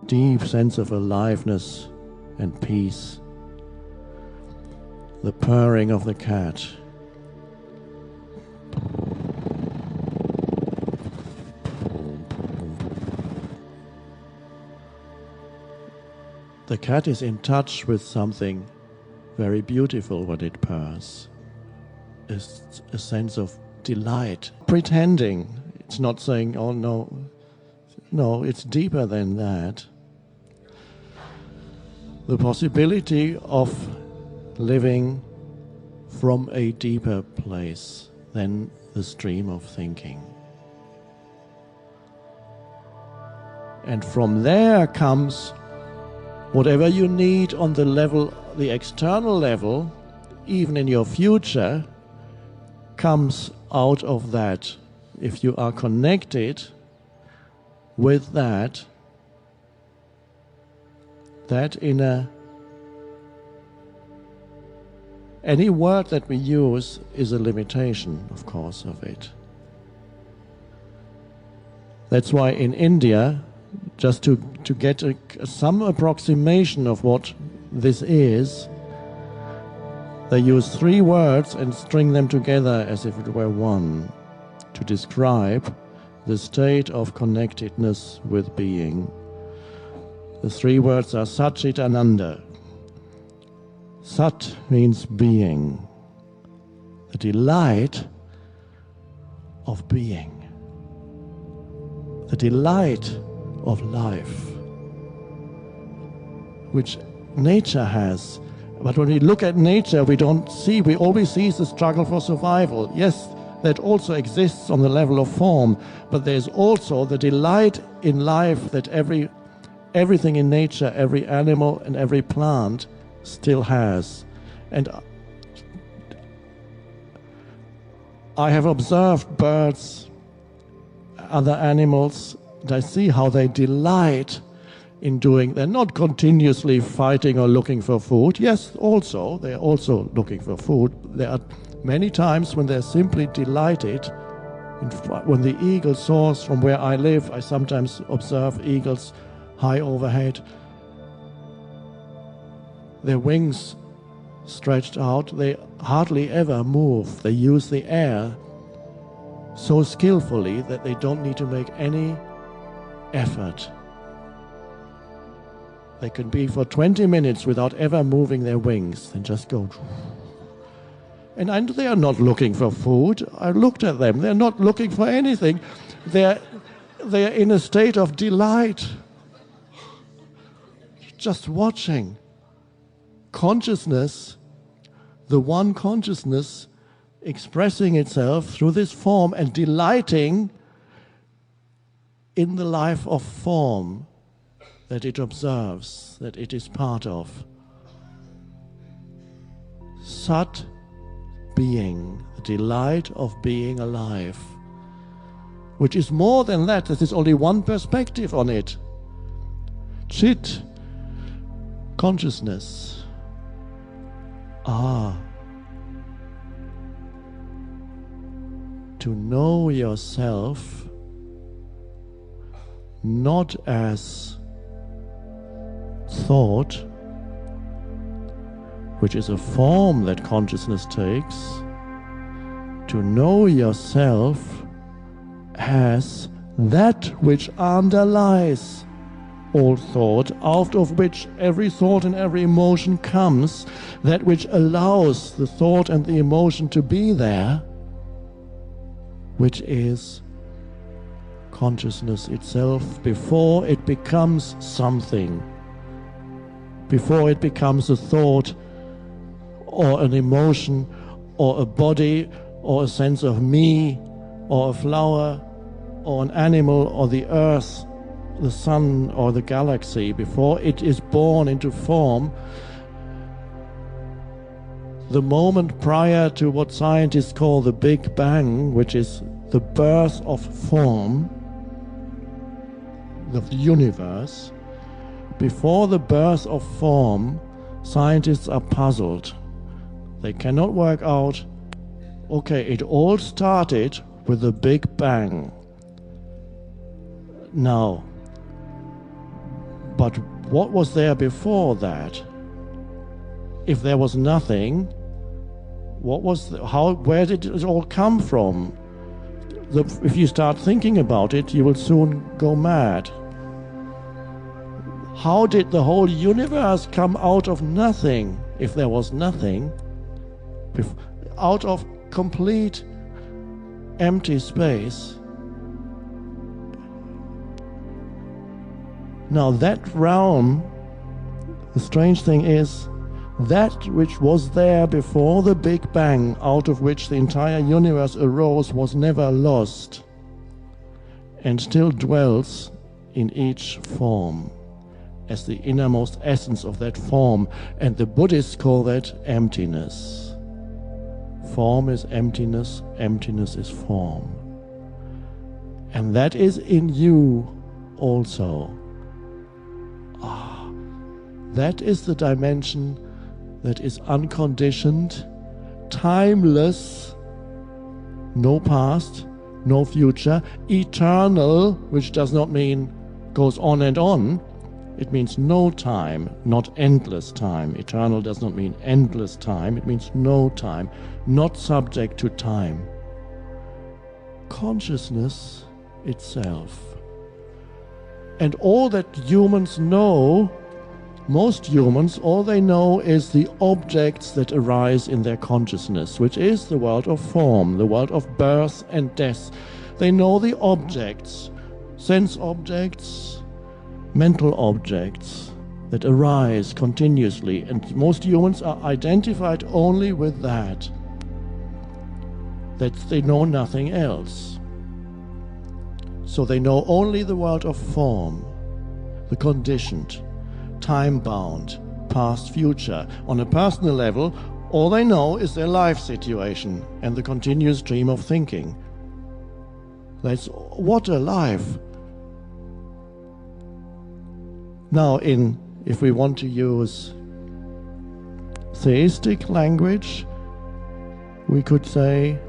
deep sense of aliveness and peace. The purring of the cat. The cat is in touch with something very beautiful when it purrs. It's a sense of delight. Pretending. It's not saying, oh no. No, it's deeper than that. The possibility of living from a deeper place than the stream of thinking. And from there comes whatever you need on the level, the external level, even in your future, comes out of that. If you are connected with that inner. Any word that we use is a limitation, of course, of it. That's why in India, just to get some approximation of what this is, they use 3 words and string them together as if it were one to describe the state of connectedness with being. The 3 words are Sat Chit Ananda. Sat means being, the delight of being, the delight of life, which nature has. But when we look at nature, we always see the struggle for survival. Yes, that also exists on the level of form, but there's also the delight in life that everything in nature, every animal and every plant still has. And I have observed birds, other animals, and I see how they delight in doing. They're not continuously fighting or looking for food. Yes, they're also looking for food. There are many times when they're simply delighted. When the eagle soars from where I live, I sometimes observe eagles high overhead. Their wings stretched out, they hardly ever move. They use the air so skillfully that they don't need to make any effort. They can be for 20 minutes without ever moving their wings and just go. And they are not looking for food. I looked at them. They're not looking for anything. They're in a state of delight. Just watching. Consciousness, the one consciousness expressing itself through this form and delighting in the life of form that it observes, that it is part of. Sat, being, the delight of being alive, which is more than that. There is only one perspective on it. Chit, consciousness. To know yourself not as thought, which is a form that consciousness takes, to know yourself as that which underlies all thought, out of which every thought and every emotion comes, that which allows the thought and the emotion to be there, which is consciousness itself before it becomes something, before it becomes a thought or an emotion or a body or a sense of me or a flower or an animal or the earth, the sun or the galaxy. Before it is born into form, the moment prior to what scientists call the Big Bang, which is the birth of form of the universe, before the birth of form, scientists are puzzled. They cannot work out, okay, it all started with the Big Bang. Now, But what was there before that? If there was nothing, where did it all come from? If you start thinking about it, you will soon go mad. How did the whole universe come out of nothing, if there was nothing? Out of complete empty space. Now that realm, the strange thing is, that which was there before the Big Bang, out of which the entire universe arose, was never lost and still dwells in each form as the innermost essence of that form. And the Buddhists call that emptiness. Form is emptiness, emptiness is form. And that is in you also. That is the dimension that is unconditioned, timeless, no past, no future, eternal, which does not mean goes on and on. It means no time, not endless time. Eternal does not mean endless time. It means no time, not subject to time. Consciousness itself. And all that humans know, most humans, all they know is the objects that arise in their consciousness, which is the world of form, the world of birth and death. They know the objects, sense objects, mental objects that arise continuously, and most humans are identified only with that they know nothing else. So they know only the world of form, the conditioned, time-bound, past, future. On a personal level, all they know is their life situation and the continuous stream of thinking. That's what a life. Now, if we want to use theistic language, we could say,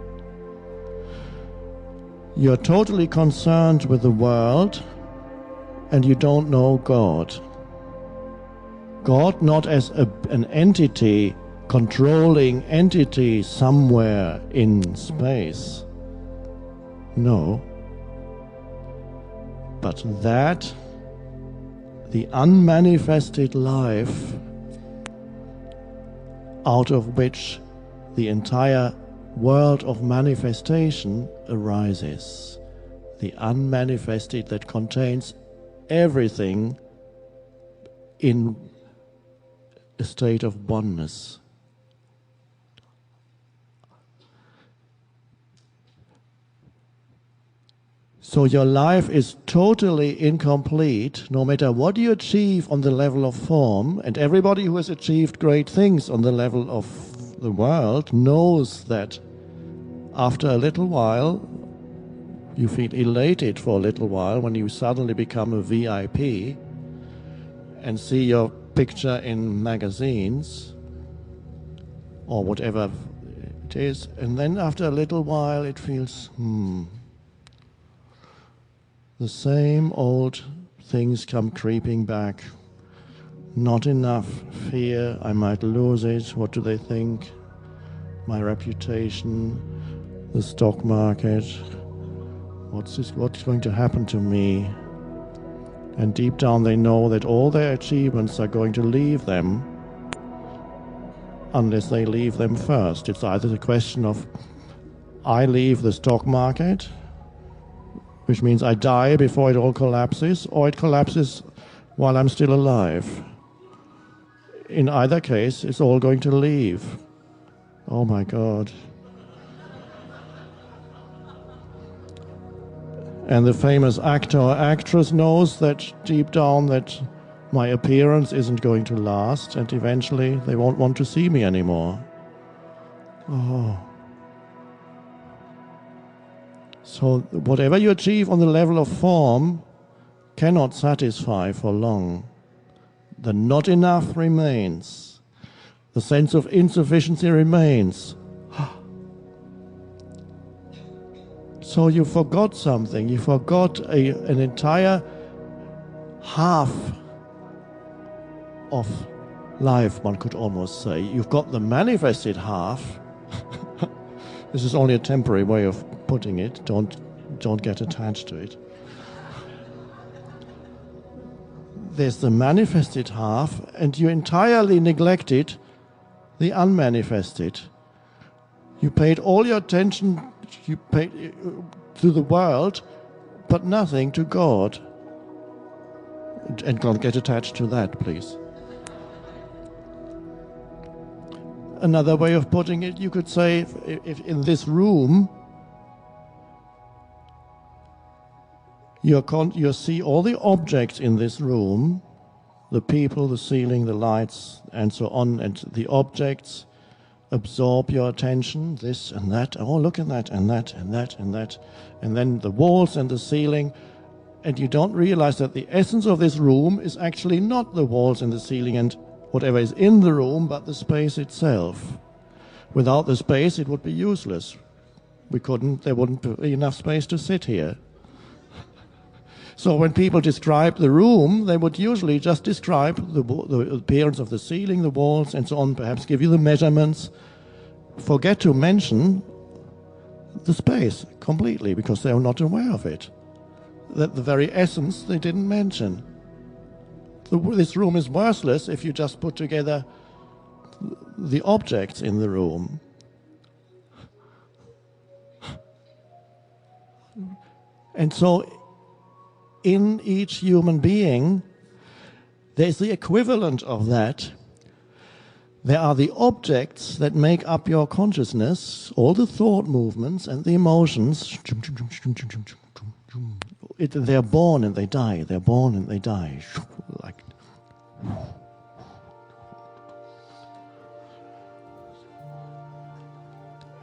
you're totally concerned with the world and you don't know God. God not as an entity, controlling entity somewhere in space. No. But that, the unmanifested life out of which the entire world of manifestation arises. The unmanifested that contains everything in a state of oneness. So your life is totally incomplete no matter what you achieve on the level of form, and everybody who has achieved great things on the level of the world knows that after a little while you feel elated for a little while when you suddenly become a VIP and see your picture in magazines or whatever it is, and then after a little while it feels the same old things come creeping back. Not enough. Fear, I might lose it. What do they think? My reputation, the stock market. What's going to happen to me? And deep down they know that all their achievements are going to leave them unless they leave them first. It's either the question of I leave the stock market, which means I die before it all collapses, or it collapses while I'm still alive. In either case, it's all going to leave. Oh my God. And the famous actor or actress knows that deep down that my appearance isn't going to last, and eventually they won't want to see me anymore. Oh. So whatever you achieve on the level of form cannot satisfy for long. The not enough remains. The sense of insufficiency remains. So you forgot something. You forgot an entire half of life, one could almost say. You've got the manifested half. This is only a temporary way of putting it. Don't get attached to it. There's the manifested half, and you entirely neglected the unmanifested. You paid all your attention to the world, but nothing to God. And don't get attached to that, please. Another way of putting it, you could say, if in this room, you see all the objects in this room, the people, the ceiling, the lights, and so on, and the objects absorb your attention, this and that, oh, look at that, and that, and that, and that, and then the walls and the ceiling, and you don't realize that the essence of this room is actually not the walls and the ceiling and whatever is in the room, but the space itself. Without the space, it would be useless. There wouldn't be enough space to sit here. So when people describe the room, they would usually just describe the appearance of the ceiling, the walls, and so on, perhaps give you the measurements. Forget to mention the space completely, because they are not aware of it. That the very essence they didn't mention. This room is worthless if you just put together the objects in the room. And so in each human being, there's the equivalent of that. There are the objects that make up your consciousness, all the thought movements and the emotions. They're born and they die. They're born and they die. Like.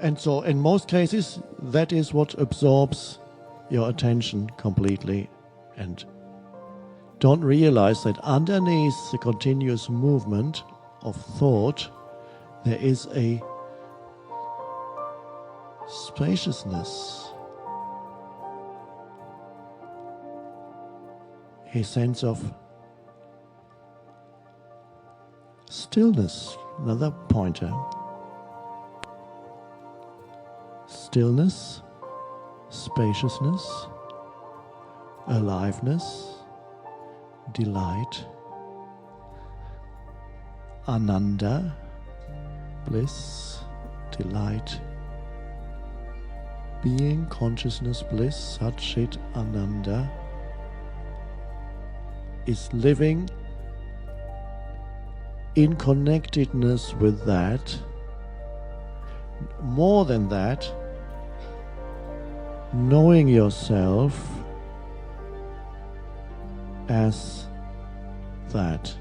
And so in most cases, that is what absorbs your attention completely. And don't realize that underneath the continuous movement of thought, there is a spaciousness, a sense of stillness. Another pointer. Stillness, spaciousness, aliveness, delight, ananda, bliss, delight, being, consciousness, bliss, Satchit Ananda, is living in connectedness with that. More than that, knowing yourself as that,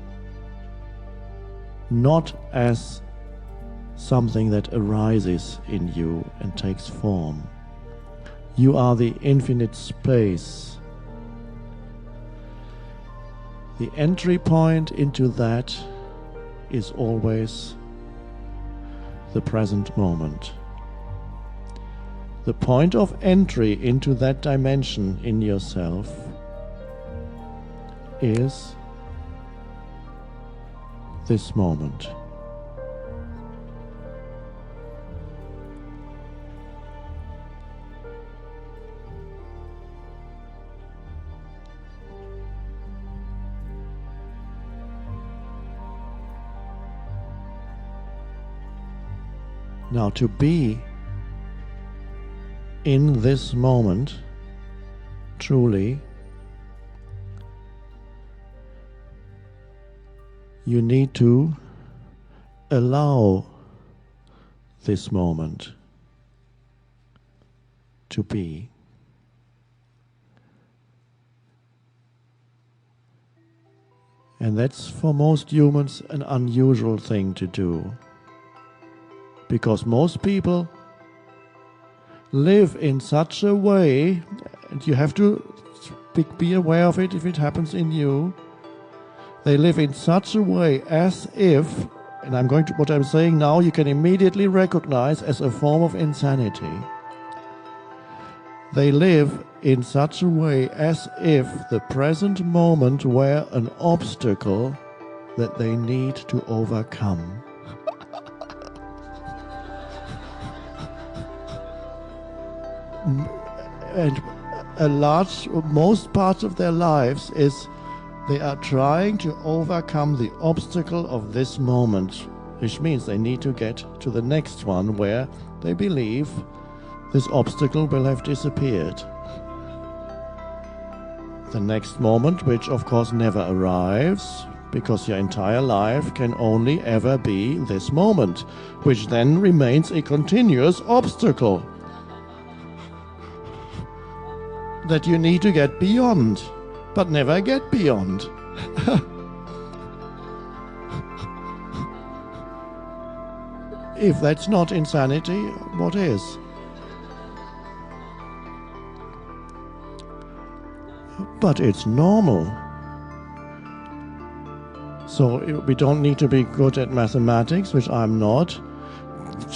not as something that arises in you and takes form. You are the infinite space. The entry point into that is always the present moment. The point of entry into that dimension in yourself is this moment. Now, to be in this moment, truly, you need to allow this moment to be. And that's for most humans an unusual thing to do. Because most people live in such a way, and you have to be aware of it if it happens in you. They live in such a way as if, and what I'm saying now, you can immediately recognize as a form of insanity. They live in such a way as if the present moment were an obstacle that they need to overcome. And most parts of their lives is they are trying to overcome the obstacle of this moment, which means they need to get to the next one where they believe this obstacle will have disappeared. The next moment, which of course never arrives, because your entire life can only ever be this moment, which then remains a continuous obstacle that you need to get beyond, but never get beyond. If that's not insanity, what is? But it's normal. So we don't need to be good at mathematics, which I'm not,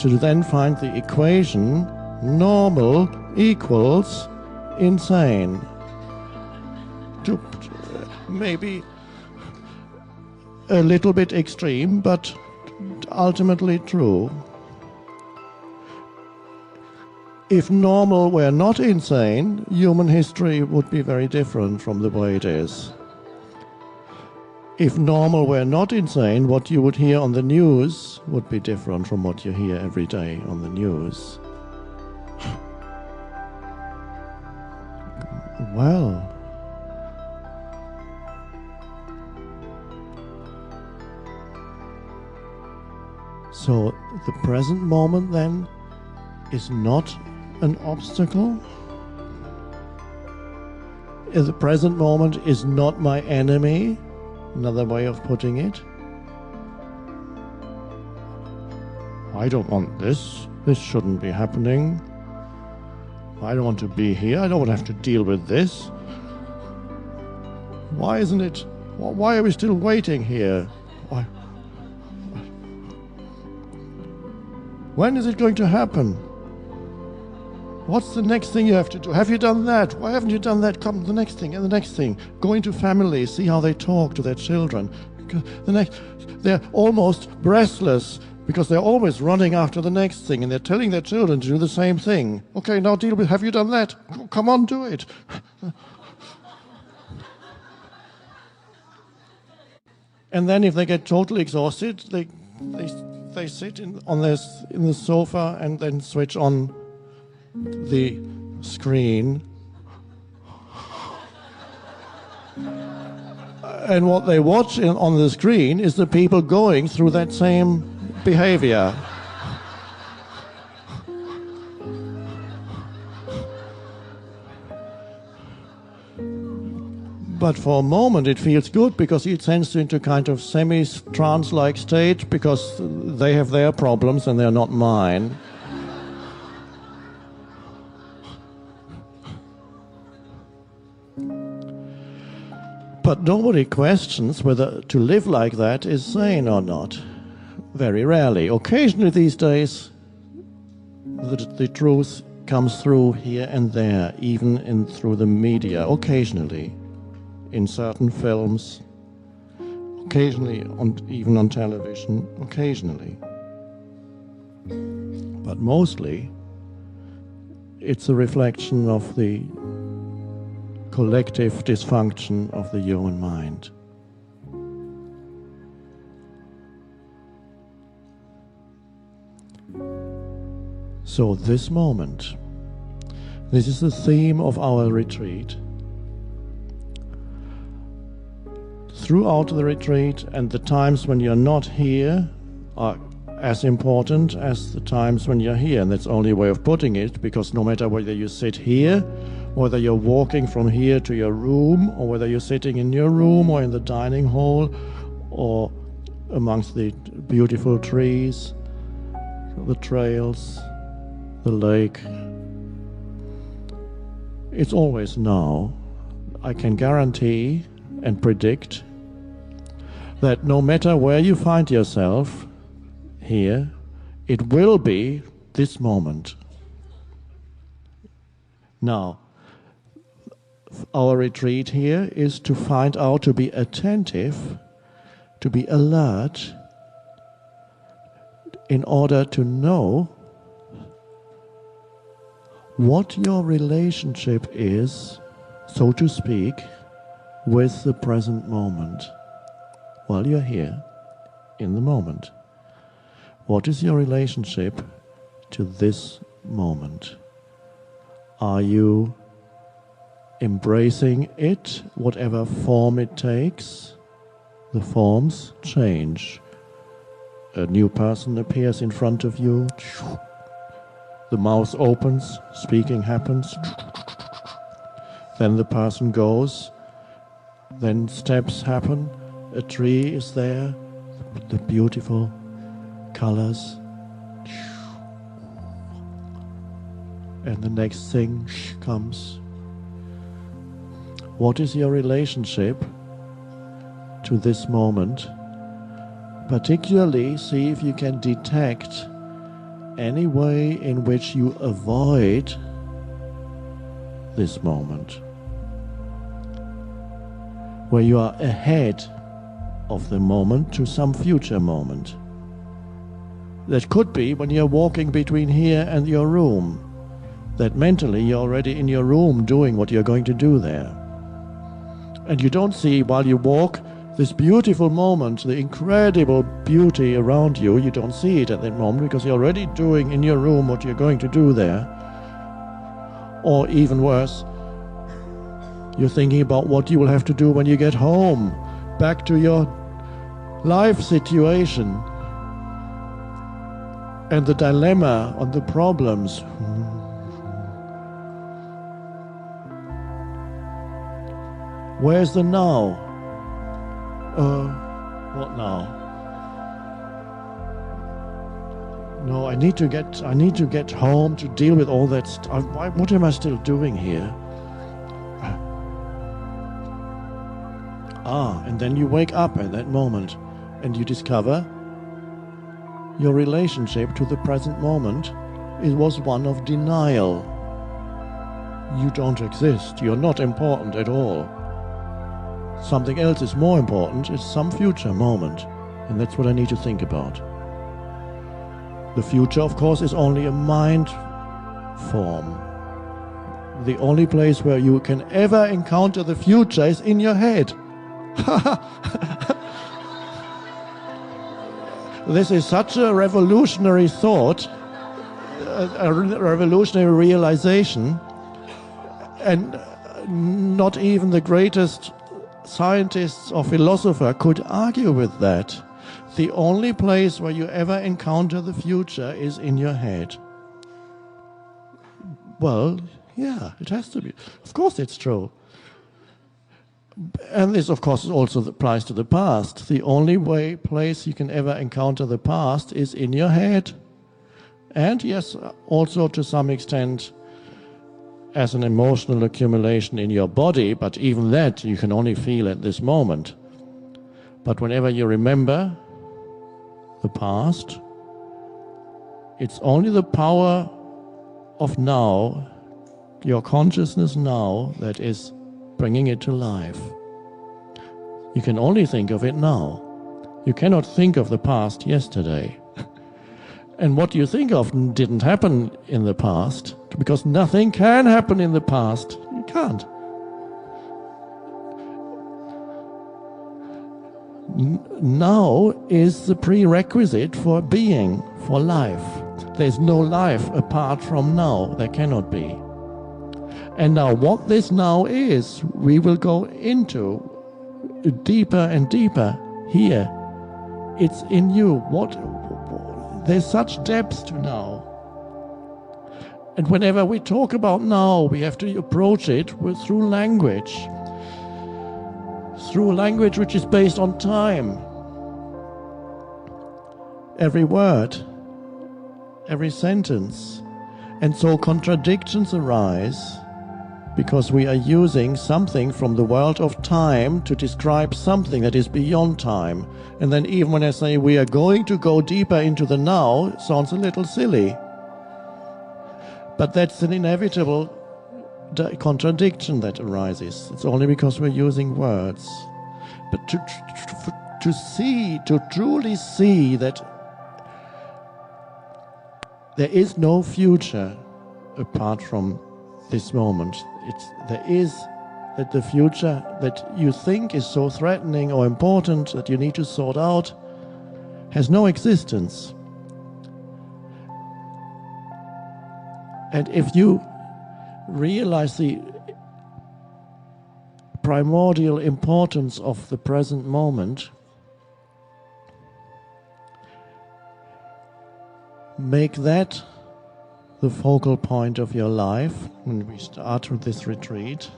to then find the equation normal equals insane. Maybe a little bit extreme, but ultimately true. If normal were not insane, human history would be very different from the way it is. If normal were not insane, what you would hear on the news would be different from what you hear every day on the news. Well, so the present moment then is not an obstacle? The present moment is not my enemy? Another way of putting it. I don't want this. This shouldn't be happening. I don't want to be here. I don't want to have to deal with this. Why isn't it? Why are we still waiting here? Why? When is it going to happen? What's the next thing you have to do? Have you done that? Why haven't you done that? Come, the next thing and the next thing. Go into families, see how they talk to their children. They're almost breathless because they're always running after the next thing and they're telling their children to do the same thing. Okay, now deal with, have you done that? Come on, do it. And then if they get totally exhausted, they sit in the sofa and then switch on the screen. And what they watch on the screen is the people going through that same behavior. But for a moment it feels good because it sends you into kind of semi-trance-like state because they have their problems and they're not mine. But nobody questions whether to live like that is sane or not. Very rarely. Occasionally these days, the truth comes through here and there, even through the media, occasionally. In certain films, occasionally, even on television, occasionally. But mostly, it's a reflection of the collective dysfunction of the human mind. So this moment, this is the theme of our retreat. Throughout the retreat, and the times when you're not here are as important as the times when you're here. And that's the only way of putting it, because no matter whether you sit here, whether you're walking from here to your room, or whether you're sitting in your room or in the dining hall, or amongst the beautiful trees, the trails, the lake, it's always now. I can guarantee and predict that no matter where you find yourself here, it will be this moment. Now, our retreat here is to find out to be attentive to be alert in order to know what your relationship is, so to speak, with the present moment. While you're here, in the moment. What is your relationship to this moment? Are you embracing it, whatever form it takes? The forms change. A new person appears in front of you. The mouth opens, speaking happens. Then the person goes. Then steps happen. A tree is there. The beautiful colors. And the next thing comes. What is your relationship to this moment? Particularly, see if you can detect any way in which you avoid this moment, where you are ahead of the moment to some future moment. That could be when you're walking between here and your room, that mentally you're already in your room doing what you're going to do there. And you don't see, while you walk, this beautiful moment, the incredible beauty around you. You don't see it at that moment because you're already doing in your room what you're going to do there. Or even worse, you're thinking about what you will have to do when you get home, back to your life situation, and the dilemma and the problems. Where's the now? What now? No, I need to get home to deal with all that stuff. What am I still doing here? And then you wake up at that moment and you discover your relationship to the present moment. It was one of denial. You don't exist. You're not important at all. Something else is more important. It's some future moment. And that's what I need to think about. The future, of course, is only a mind form. The only place where you can ever encounter the future is in your head. This is such a revolutionary thought, a revolutionary realization, and not even the greatest scientists or philosopher could argue with that. The only place where you ever encounter the future is in your head. Well, yeah, it has to be. Of course it's true. And this, of course, also applies to the past. The only place you can ever encounter the past is in your head. And yes, also to some extent as an emotional accumulation in your body, but even that you can only feel at this moment. But whenever you remember the past, it's only the power of now, your consciousness now, that is bringing it to life. You can only think of it now. You cannot think of the past yesterday. And what you think of didn't happen in the past, because nothing can happen in the past. You can't. Now is the prerequisite for being, for life. There's no life apart from now. There cannot be. And now what this now is, we will go into deeper and deeper here. It's in you. There's such depth to now. And whenever we talk about now, we have to approach it through language. Through language which is based on time. Every word, every sentence. And so contradictions arise because we are using something from the world of time to describe something that is beyond time. And then even when I say we are going to go deeper into the now, it sounds a little silly. But that's an inevitable contradiction that arises. It's only because we're using words. But to truly see that there is no future apart from this moment. There is that the future that you think is so threatening or important that you need to sort out has no existence. And if you realize the primordial importance of the present moment, make that the focal point of your life when we start with this retreat,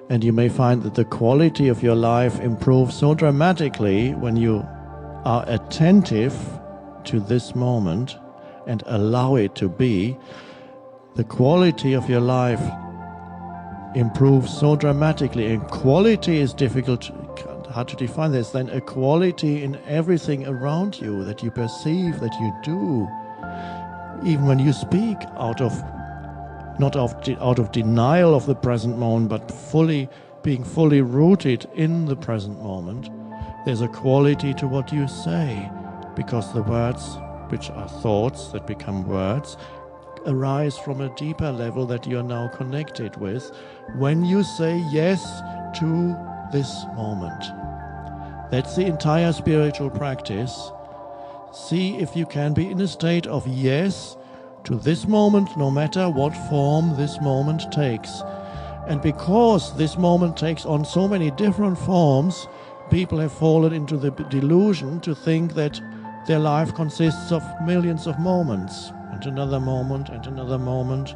and you may find that the quality of your life improves so dramatically when you are attentive to this moment and allow it to be. The quality of your life improves so dramatically, and quality is hard to define. There's then a quality in everything around you that you perceive, that you do. Even when you speak not out of denial of the present moment, but being fully rooted in the present moment, there's a quality to what you say, because the words, which are thoughts that become words, arise from a deeper level that you are now connected with when you say yes to this moment. That's the entire spiritual practice. See if you can be in a state of yes to this moment, no matter what form this moment takes. And because this moment takes on so many different forms, people have fallen into the delusion to think that their life consists of millions of moments, and another moment, and another moment,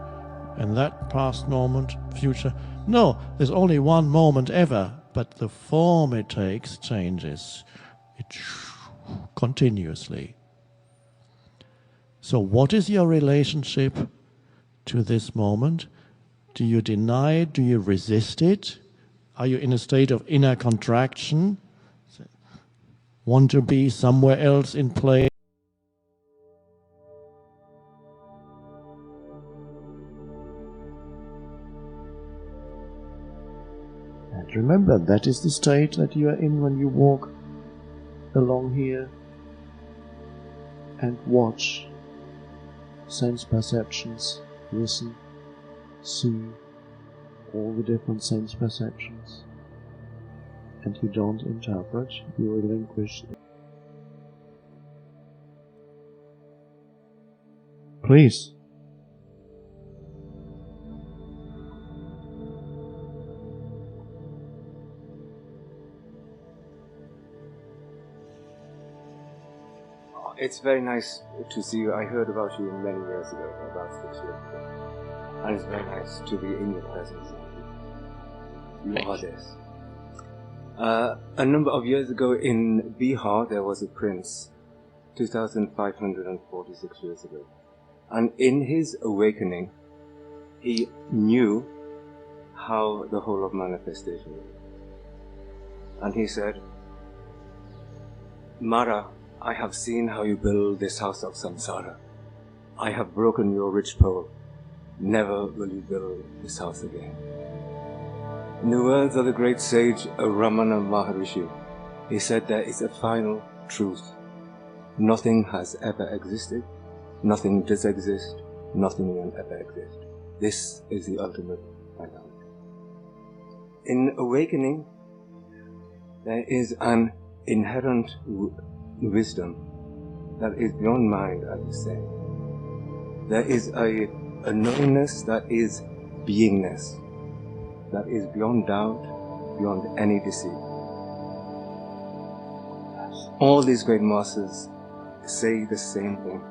and that past moment, future. No, there's only one moment ever, but the form it takes changes. It continuously. So what is your relationship to this moment? Do you deny it? Do you resist it? Are you in a state of inner contraction? Want to be somewhere else in place? And remember, that is the state that you are in when you walk along here and watch sense perceptions, listen, see all the different sense perceptions, and you don't interpret, you relinquish it. Please. It's very nice to see you. I heard about you many years ago, about 6 years ago. And it's very nice to be in your presence. You are this. A number of years ago in Bihar, there was a prince, 2,546 years ago. And in his awakening, he knew how the whole of manifestation is. And he said, Mara, I have seen how you build this house of samsara. I have broken your rich pole. Never will you build this house again. In the words of the great sage Ramana Maharishi, he said there is a final truth. Nothing has ever existed, nothing does exist, nothing will ever exist. This is the ultimate finality. In awakening, there is an inherent wisdom that is beyond mind, as you say. There is a knowingness that is beingness, that is beyond doubt, beyond any deceit. All these great masters say the same thing.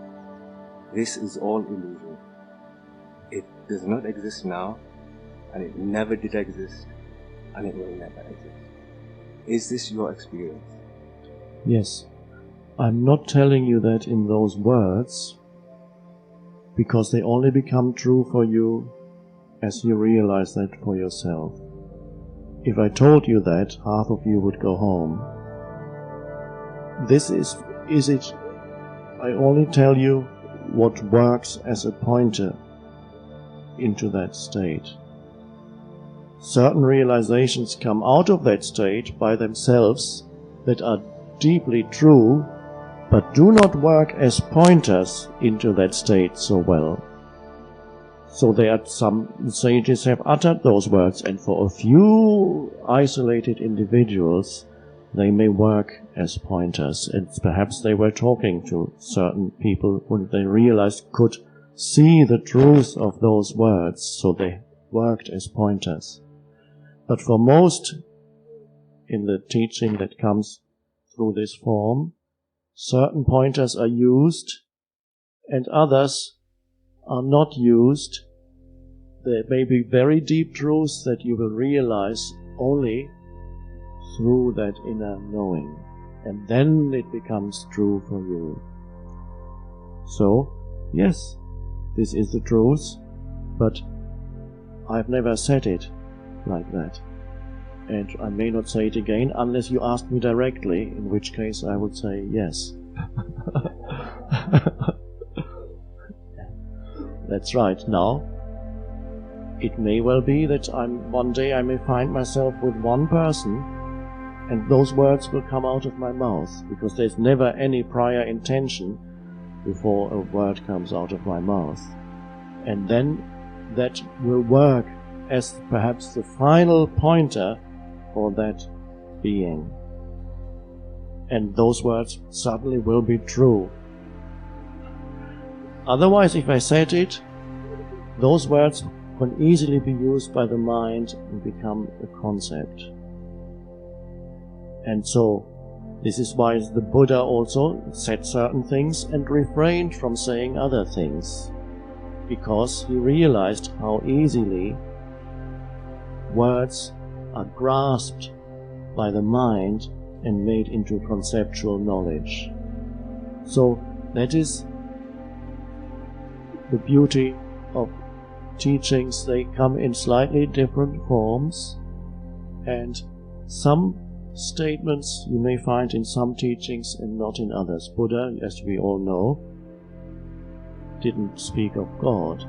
This is all illusion. It does not exist now, and it never did exist, and it will never exist. Is this your experience? Yes. I'm not telling you that in those words, because they only become true for you as you realize that for yourself. If I told you that, half of you would go home. This is it. I only tell you what works as a pointer into that state. Certain realizations come out of that state by themselves that are deeply true, but do not work as pointers into that state so well. So there are some sages have uttered those words, and for a few isolated individuals, they may work as pointers, and perhaps they were talking to certain people who they realized could see the truth of those words, so they worked as pointers. But for most in the teaching that comes through this form, certain pointers are used and others are not used. There may be very deep truths that you will realize only through that inner knowing, and then it becomes true for you. So, yes, this is the truth, but I've never said it like that. And I may not say it again unless you ask me directly, in which case I would say yes. That's right. Now, it may well be that one day I may find myself with one person, and those words will come out of my mouth, because there's never any prior intention before a word comes out of my mouth. And then that will work as perhaps the final pointer for that being. And those words suddenly will be true. Otherwise, if I said it, those words can easily be used by the mind and become a concept. And so, this is why the Buddha also said certain things and refrained from saying other things, because he realized how easily words are grasped by the mind and made into conceptual knowledge. So that is the beauty of teachings. They come in slightly different forms, and some statements you may find in some teachings and not in others. Buddha, as we all know, didn't speak of God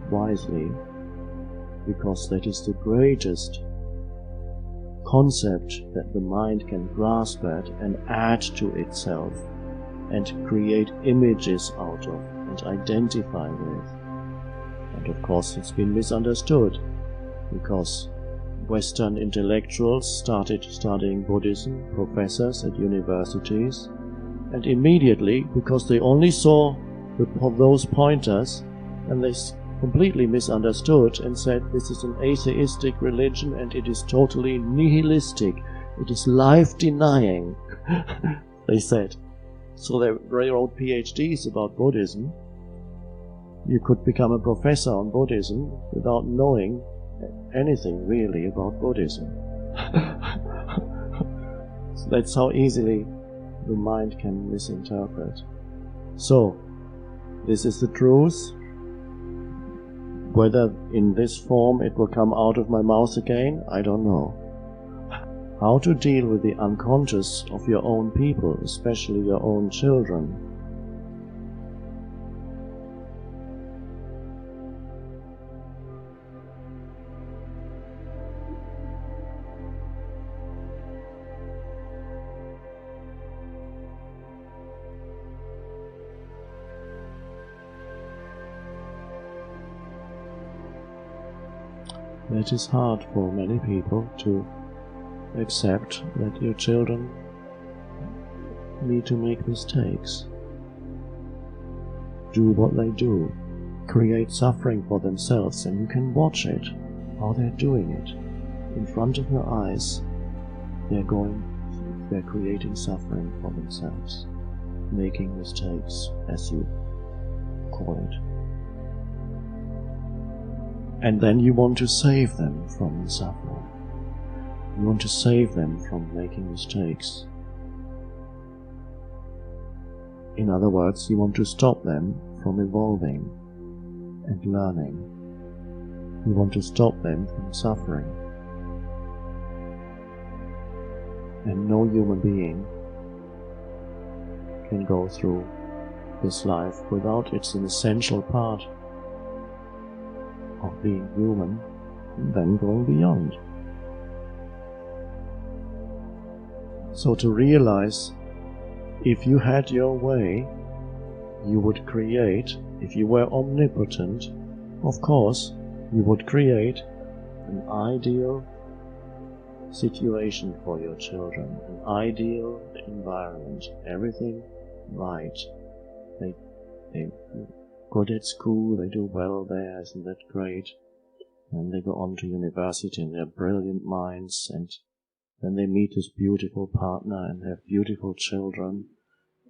wisely, because that is the greatest concept that the mind can grasp at and add to itself and create images out of and identify with. And of course it's been misunderstood, because Western intellectuals started studying Buddhism, professors at universities, and immediately, because they only saw those pointers, and they completely misunderstood and said this is an atheistic religion and it is totally nihilistic, it is life-denying, they said. So they wrote PhDs about Buddhism. You could become a professor on Buddhism without knowing anything really about Buddhism. So that's how easily the mind can misinterpret. So, this is the truth. Whether in this form it will come out of my mouth again, I don't know. How to deal with the unconscious of your own people, especially your own children. It is hard for many people to accept that your children need to make mistakes, do what they do, create suffering for themselves, and you can watch it, how they're doing it. In front of your eyes, they're creating suffering for themselves, making mistakes, as you call it. And then you want to save them from the suffering. You want to save them from making mistakes. In other words, you want to stop them from evolving and learning. You want to stop them from suffering. And no human being can go through this life without it's an essential part of being human, and then going beyond. So to realize, if you had your way, you would create, if you were omnipotent, of course, you would create an ideal situation for your children, an ideal environment, everything right. They good at school, they do well there, isn't that great? And they go on to university and they're brilliant minds, and then they meet this beautiful partner and have beautiful children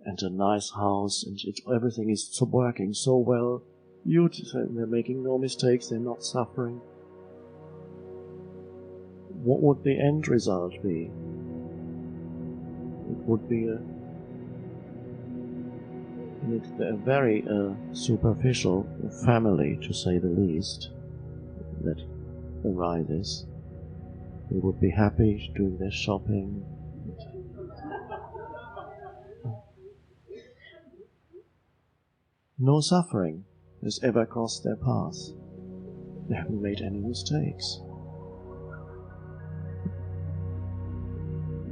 and a nice house, and everything is working so well. They're making no mistakes, they're not suffering. What would the end result be? It would be a very superficial family, to say the least, that arises. They would be happy doing their shopping. No suffering has ever crossed their path. They haven't made any mistakes.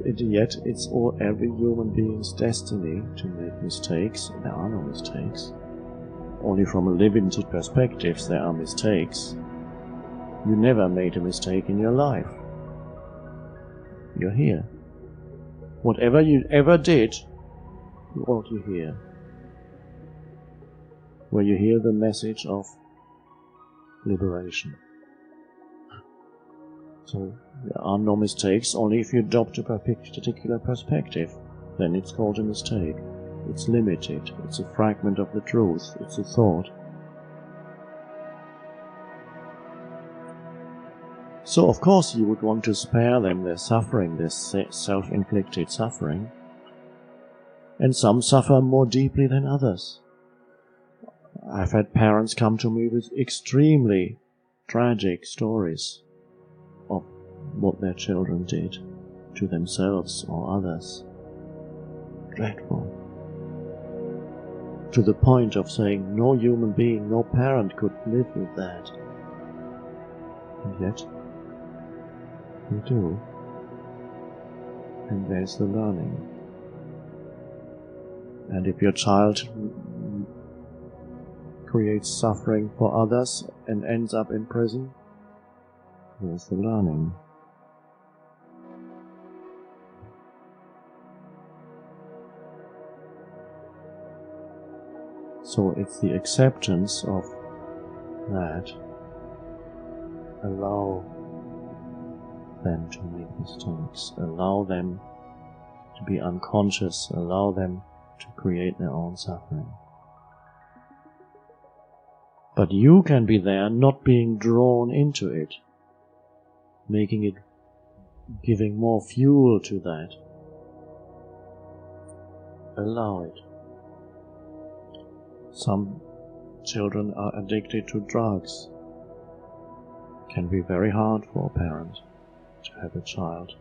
Yet it's every human being's destiny to make mistakes. There are no mistakes. Only from a limited perspective there are mistakes. You never made a mistake in your life. You're here. Whatever you ever did, what you hear. Where you hear the message of liberation. So there are no mistakes, only if you adopt a particular perspective, then it's called a mistake. It's limited, it's a fragment of the truth, it's a thought. So of course you would want to spare them their suffering, their self-inflicted suffering. And some suffer more deeply than others. I've had parents come to me with extremely tragic stories of what their children did to themselves or others. Dreadful. To the point of saying no human being, no parent could live with that. And yet, we do. And there's the learning. And if your child creates suffering for others and ends up in prison, there's the learning. So it's the acceptance of that. Allow them to make mistakes. Allow them to be unconscious. Allow them to create their own suffering. But you can be there, not being drawn into it, making it, giving more fuel to that. Allow it. Some children are addicted to drugs. It can be very hard for a parent to have a child.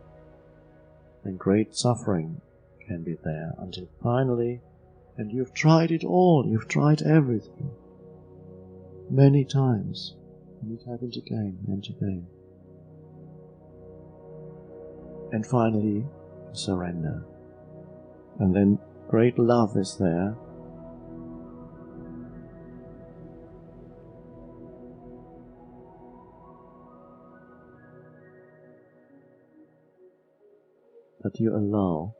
And great suffering can be there until finally, and you've tried it all, you've tried everything. Many times, and it happened again and again. And finally, surrender. And then great love is there. But you allow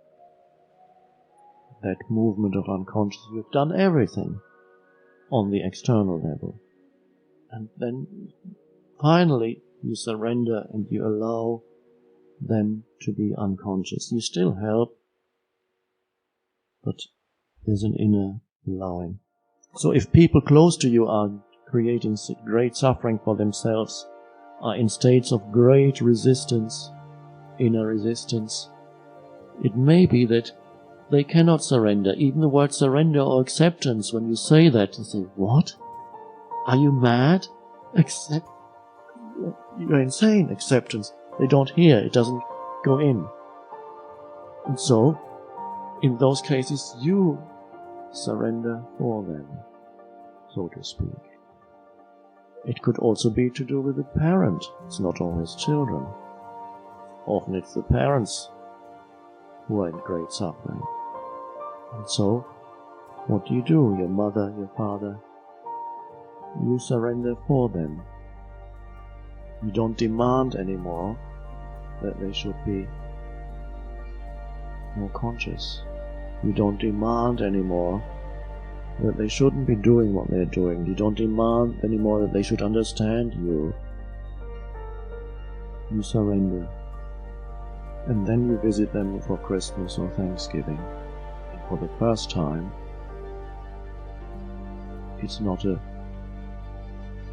that movement of unconsciousness. You've done everything on the external level. And then finally you surrender and you allow them to be unconscious. You still help, but there's an inner allowing. So if people close to you are creating great suffering for themselves, are in states of great resistance, inner resistance, it may be that they cannot surrender. Even the word surrender or acceptance, when you say that, they say, what? Are you mad? You're insane. Acceptance. They don't hear. It doesn't go in. And so, in those cases, you surrender for them, so to speak. It could also be to do with the parent. It's not always children. Often it's the parents who are in great suffering. And so, what do? Your mother, your father, you surrender for them. You don't demand anymore that they should be more conscious. You don't demand anymore that they shouldn't be doing what they're doing. You don't demand anymore that they should understand you. You surrender. And then you visit them for Christmas or Thanksgiving. And for the first time, it's not a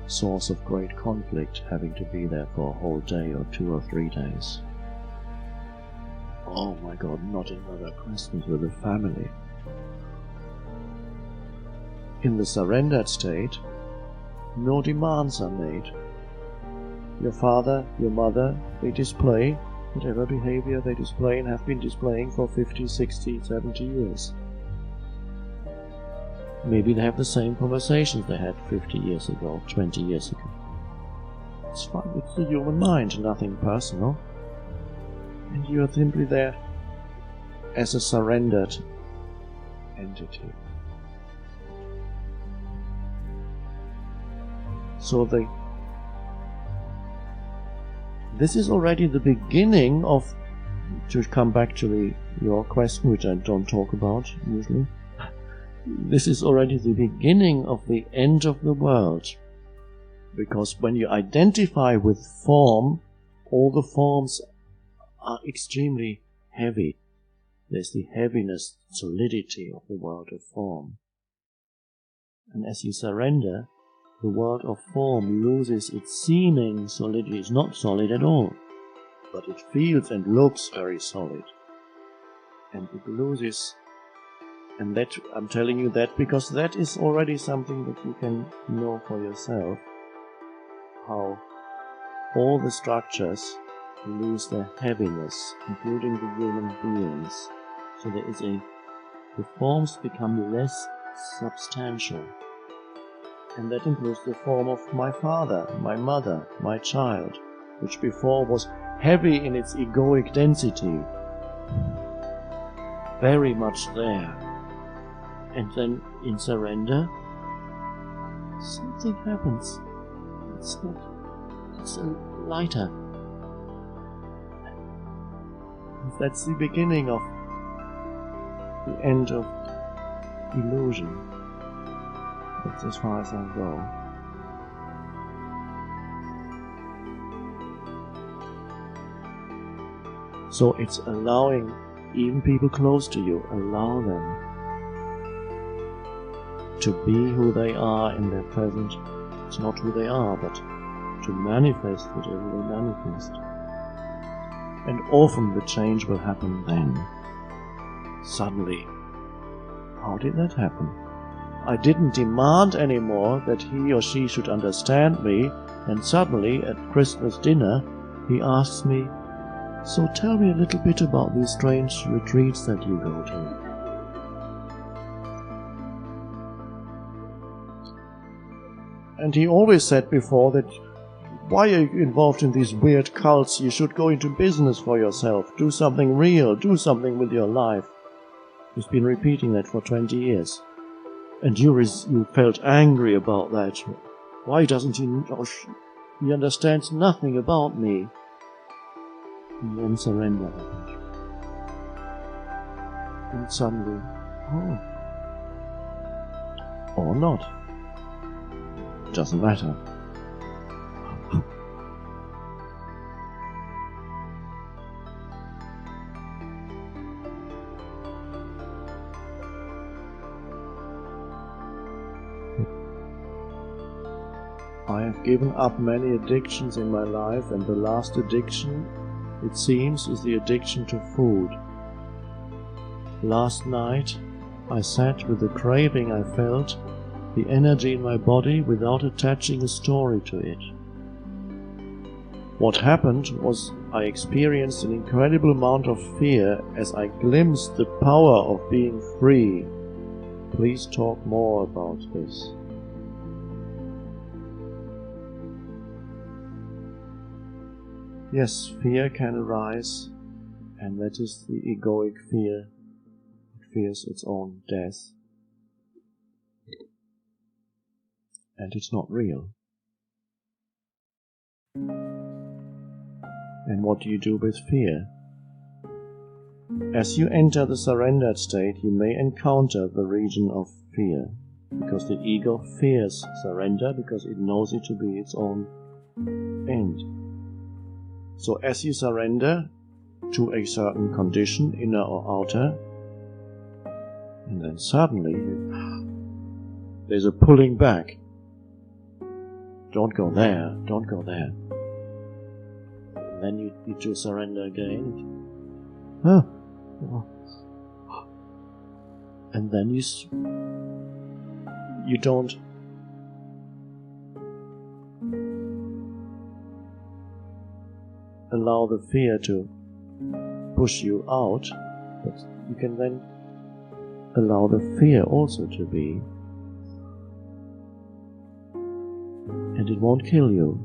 source of great conflict having to be there for a whole day or 2 or 3 days. Oh my God, not another Christmas with the family. In the surrendered state, no demands are made. Your father, your mother, they display whatever behavior they display and have been displaying for 50, 60, 70 years. Maybe they have the same conversations they had 50 years ago, 20 years ago. It's fine, it's the human mind, nothing personal. And you are simply there as a surrendered entity. So this is already the beginning of, to come back to your question, which I don't talk about usually, this is already the beginning of the end of the world. Because when you identify with form, all the forms are extremely heavy. There's the heaviness, solidity of the world of form. And as you surrender, the world of form loses its seeming solidity. It's not solid at all, but it feels and looks very solid. And it loses, and that, I'm telling you that because that is already something that you can know for yourself, how all the structures lose their heaviness, including the human beings. So the forms become less substantial. And that includes the form of my father, my mother, my child, which before was heavy in its egoic density, very much there. And then in surrender, something happens. It's lighter. That's the beginning of the end of illusion. That's as far as I'll go. So it's allowing even people close to you, allow them to be who they are in their present. It's not who they are, but to manifest whatever they manifest. And often the change will happen then. Suddenly. How did that happen? I didn't demand anymore that he or she should understand me, and suddenly at Christmas dinner he asks me, "So tell me a little bit about these strange retreats that you go to." And he always said before that, "Why are you involved in these weird cults? You should go into business for yourself, do something real, do something with your life." He's been repeating that for 20 years. And you felt angry about that. Why doesn't he know? He understands nothing about me. And then surrender happened. And suddenly, oh. Or not. Doesn't matter. I have given up many addictions in my life, and the last addiction, it seems, is the addiction to food. Last night, I sat with the craving I felt, the energy in my body, without attaching a story to it. What happened was I experienced an incredible amount of fear as I glimpsed the power of being free. Please talk more about this. Yes, fear can arise, And that is the egoic fear. It fears its own death. And it's not real. And what do you do with fear? As you enter the surrendered state, you may encounter the region of fear, because the ego fears surrender because it knows it to be its own end. So as you surrender to a certain condition, inner or outer, and then suddenly there's a pulling back. Don't go there, don't go there. And then you need to surrender again. And then you don't allow the fear to push you out, but you can then allow the fear also to be, and it won't kill you.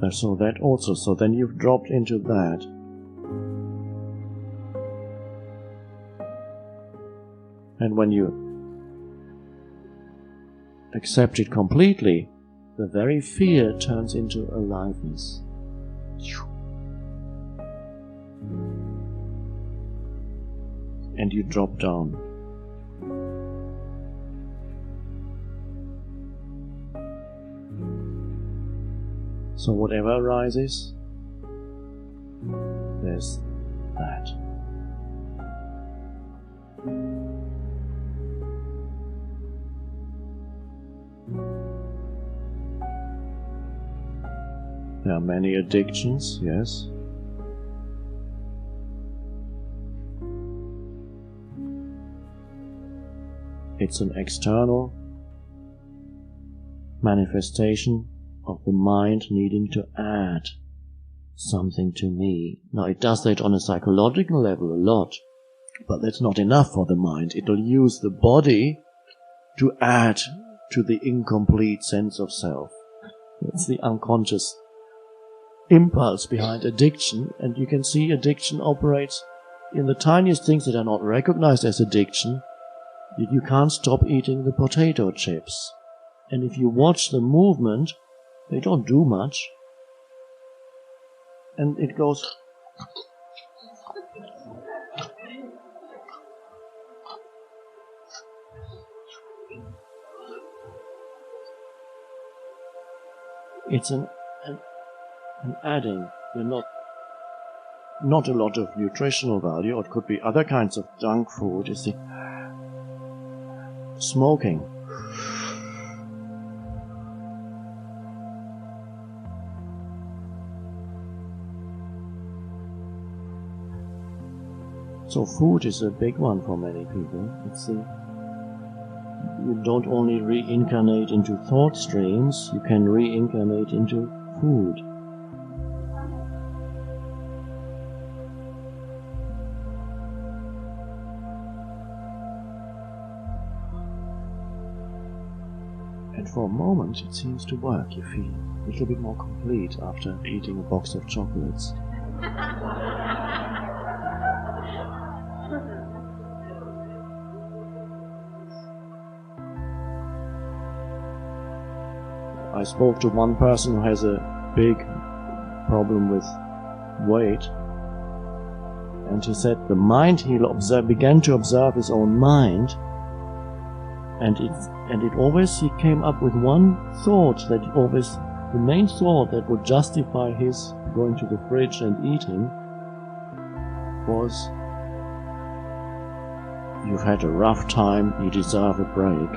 And so that also, so then you've dropped into that. And when you accept it completely, the very fear turns into aliveness. And you drop down. So whatever arises, there's that. There are many addictions, yes. It's an external manifestation of the mind needing to add something to me. Now it does that on a psychological level a lot, but that's not enough for the mind. It'll use the body to add to the incomplete sense of self. It's the unconscious impulse behind addiction, and you can see addiction operates in the tiniest things that are not recognized as addiction. You can't stop eating the potato chips. And if you watch the movement, they don't do much. And it goes... It's an adding. You're not a lot of nutritional value, or it could be other kinds of junk food. You see, smoking. So food is a big one for many people. It's you don't only reincarnate into thought streams, you can reincarnate into food. And for a moment it seems to work. You feel a little bit more complete after eating a box of chocolates. I spoke to one person who has a big problem with weight, and he said the mind, he began to observe his own mind, and it always, he came up with one thought that always, the main thought that would justify his going to the fridge and eating was, "You've had a rough time, you deserve a break."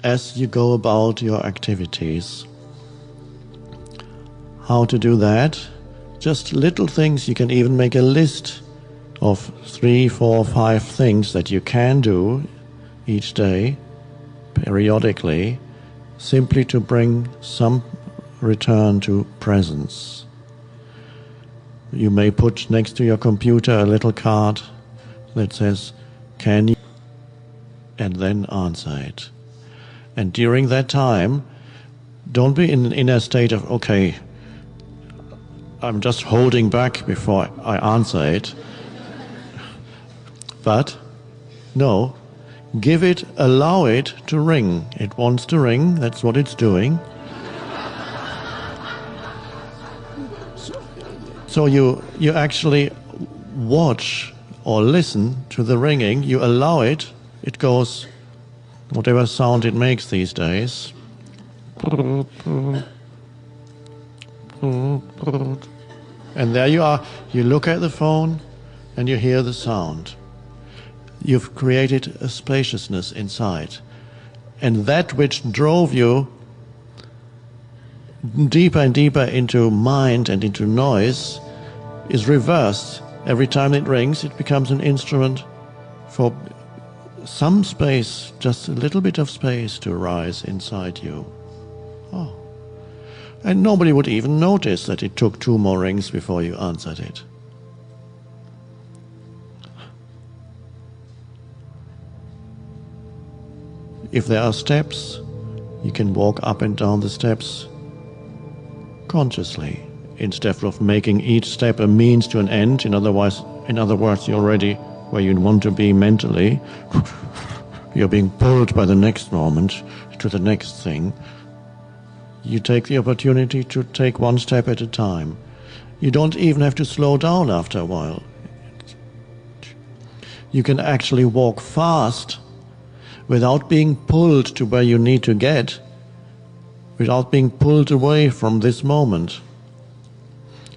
as you go about your activities. How to do that? Just little things. You can even make a list of 3, 4, 5 things that you can do each day, periodically, simply to bring some return to presence. You may put next to your computer a little card that says, "Can you?" and then answer it. And during that time, don't be in a state of, okay, I'm just holding back before I answer it. But, no, give it, allow it to ring. It wants to ring, that's what it's doing. So you actually watch or listen to the ringing, you allow it, it goes, whatever sound it makes these days. And there you are, you look at the phone and you hear the sound. You've created a spaciousness inside. And that which drove you deeper and deeper into mind and into noise is reversed. Every time it rings, it becomes an instrument for some space, just a little bit of space to arise inside you. Oh. And nobody would even notice that it took 2 more rings before you answered it. If there are steps, you can walk up and down the steps consciously, instead of making each step a means to an end. In other words, you're already where you want to be mentally. You're being pulled by the next moment to the next thing. You take the opportunity to take 1 step at a time. You don't even have to slow down after a while. You can actually walk fast without being pulled to where you need to get, without being pulled away from this moment.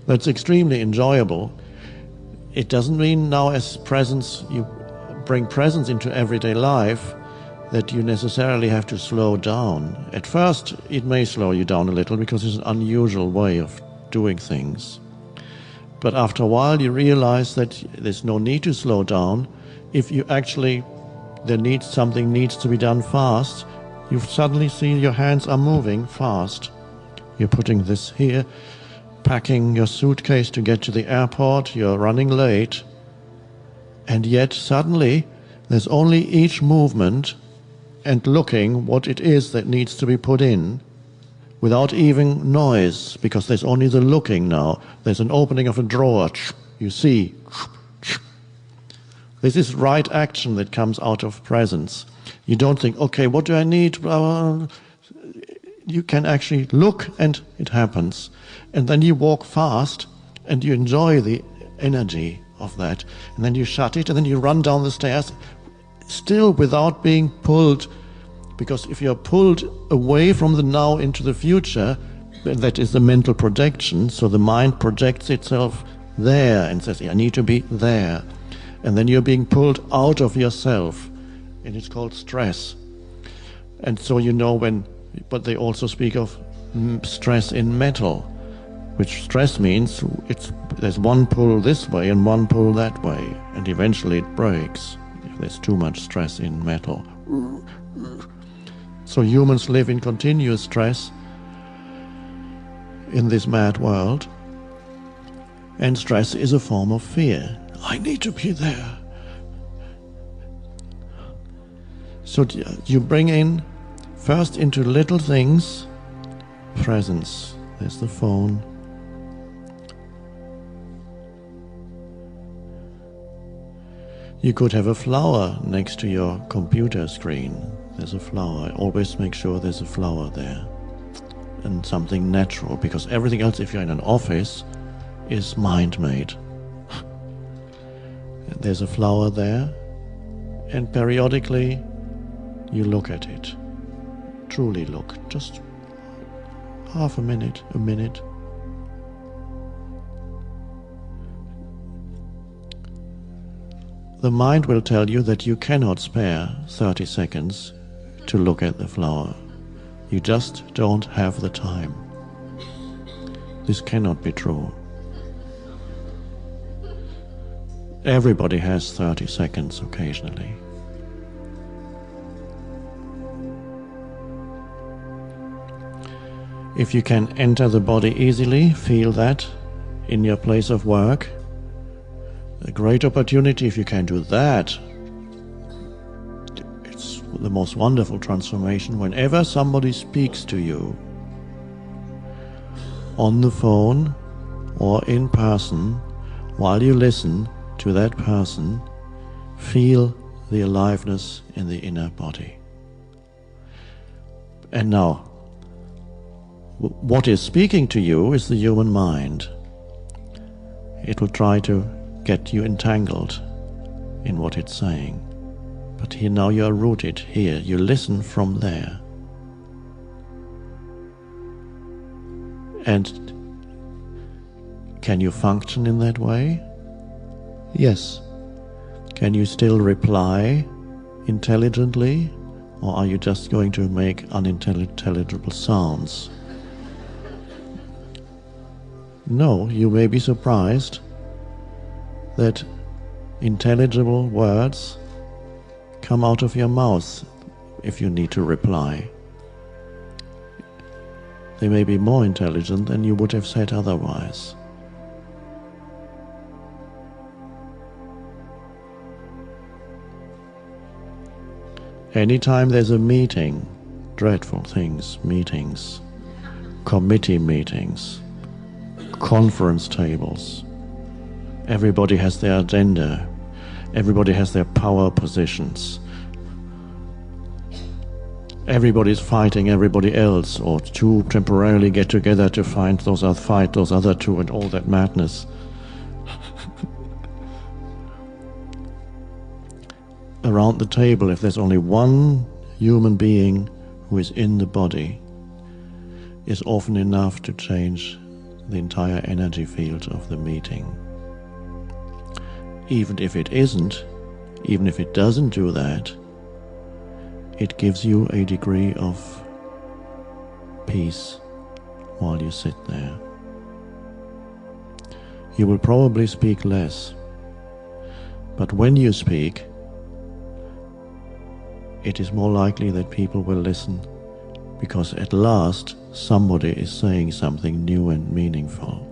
That's extremely enjoyable. It doesn't mean now as presence, you bring presence into everyday life, that you necessarily have to slow down. At first, it may slow you down a little because it's an unusual way of doing things. But after a while, you realize that there's no need to slow down. If you actually, something needs to be done fast, you suddenly see your hands are moving fast. You're putting this here, packing your suitcase to get to the airport, you're running late, and yet suddenly there's only each movement and looking what it is that needs to be put in without even noise, because there's only the looking now. There's an opening of a drawer, you see. This is right action that comes out of presence. You don't think, okay, what do I need? You can actually look and it happens. And then you walk fast and you enjoy the energy of that. And then you shut it and then you run down the stairs, still without being pulled. Because if you're pulled away from the now into the future, that is the mental projection. So the mind projects itself there and says, I need to be there. And then you're being pulled out of yourself. And it's called stress. And so but they also speak of stress in metal, which stress means there's one pull this way and one pull that way, and eventually it breaks if there's too much stress in metal. So humans live in continuous stress in this mad world, and stress is a form of fear. I need to be there. So you bring in first into little things presence. There's the phone. You could have a flower next to your computer screen. There's a flower. Always make sure there's a flower there. And something natural, because everything else, if you're in an office, is mind-made. There's a flower there, and periodically you look at it. Truly look, just half a minute, a minute. The mind will tell you that you cannot spare 30 seconds to look at the flower. You just don't have the time. This cannot be true. Everybody has 30 seconds occasionally. If you can enter the body easily, feel that in your place of work, a great opportunity. If you can do that, it's the most wonderful transformation. Whenever somebody speaks to you, on the phone or in person, while you listen to that person, feel the aliveness in the inner body. And now, what is speaking to you is the human mind. It will try to get you entangled in what it's saying. But here now you are rooted here. You listen from there. And can you function in that way? Yes. Can you still reply intelligently? Or are you just going to make unintelligible sounds? No, you may be surprised that intelligible words come out of your mouth if you need to reply. They may be more intelligent than you would have said otherwise. Anytime there's a meeting, dreadful things, meetings, committee meetings, conference tables, everybody has their agenda, everybody has their power positions, everybody's fighting everybody else, or two temporarily get together to fight those other two, and all that madness. Around the table, if there's only one human being who is in the body, is often enough to change the entire energy field of the meeting. Even if it isn't, even if it doesn't do that, it gives you a degree of peace while you sit there. You will probably speak less, but when you speak, it is more likely that people will listen, because at last somebody is saying something new and meaningful.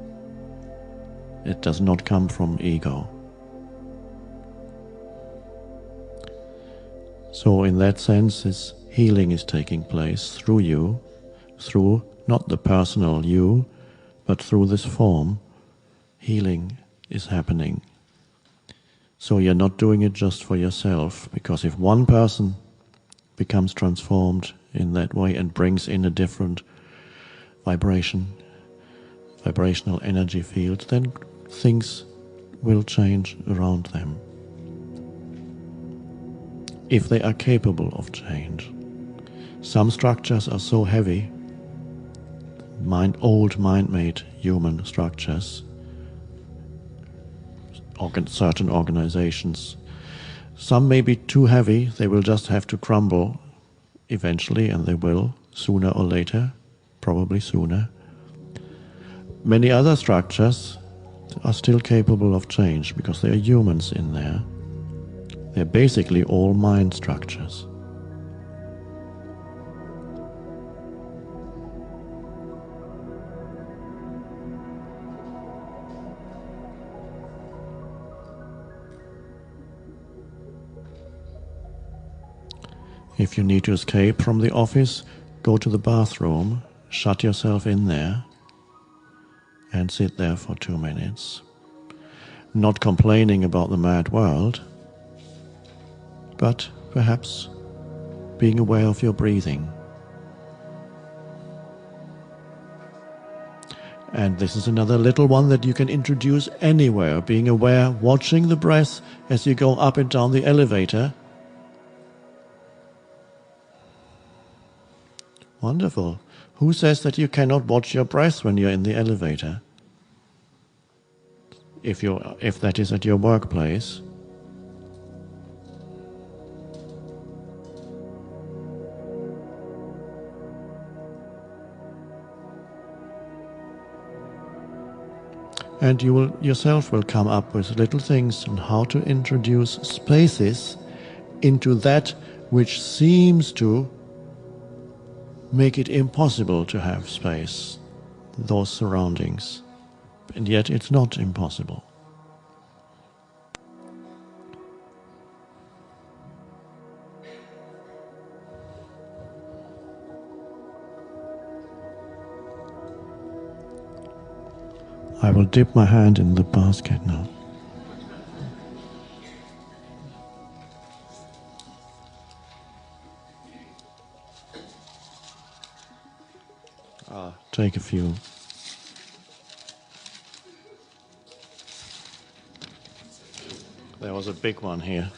It does not come from ego. So in that sense, this healing is taking place through you, through not the personal you, but through this form. Healing is happening. So you're not doing it just for yourself, because if one person becomes transformed in that way and brings in a different vibrational energy field, then things will change around them, if they are capable of change. Some structures are so heavy, old mind-made human structures, certain organizations. Some may be too heavy, they will just have to crumble eventually, and they will, sooner or later, probably sooner. Many other structures are still capable of change because there are humans in there. They're basically all mind structures. If you need to escape from the office, go to the bathroom, shut yourself in there, and sit there for 2 minutes. Not complaining about the mad world, but perhaps being aware of your breathing. And this is another little one that you can introduce anywhere, being aware, watching the breath as you go up and down the elevator. Wonderful. Who says that you cannot watch your breath when you're in the elevator? If that is at your workplace. And you will yourself will come up with little things on how to introduce spaces into that which seems to make it impossible to have space, those surroundings. And yet it's not impossible. I will dip my hand in the basket now. Take a few. There was a big one here.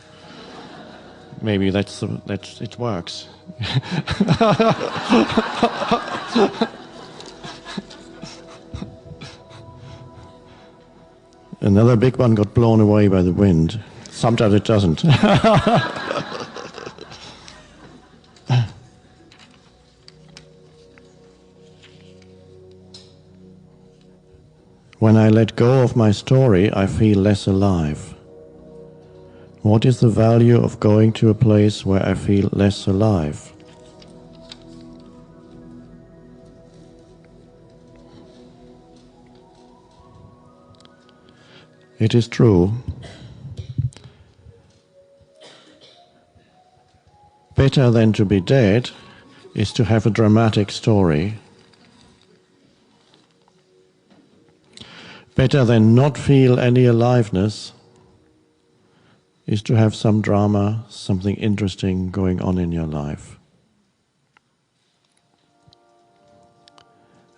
Maybe that's it works. Another big one got blown away by the wind. Sometimes it doesn't. When I let go of my story, I feel less alive. What is the value of going to a place where I feel less alive? It is true. Better than to be dead is to have a dramatic story. Better than not feel any aliveness is to have some drama, something interesting going on in your life.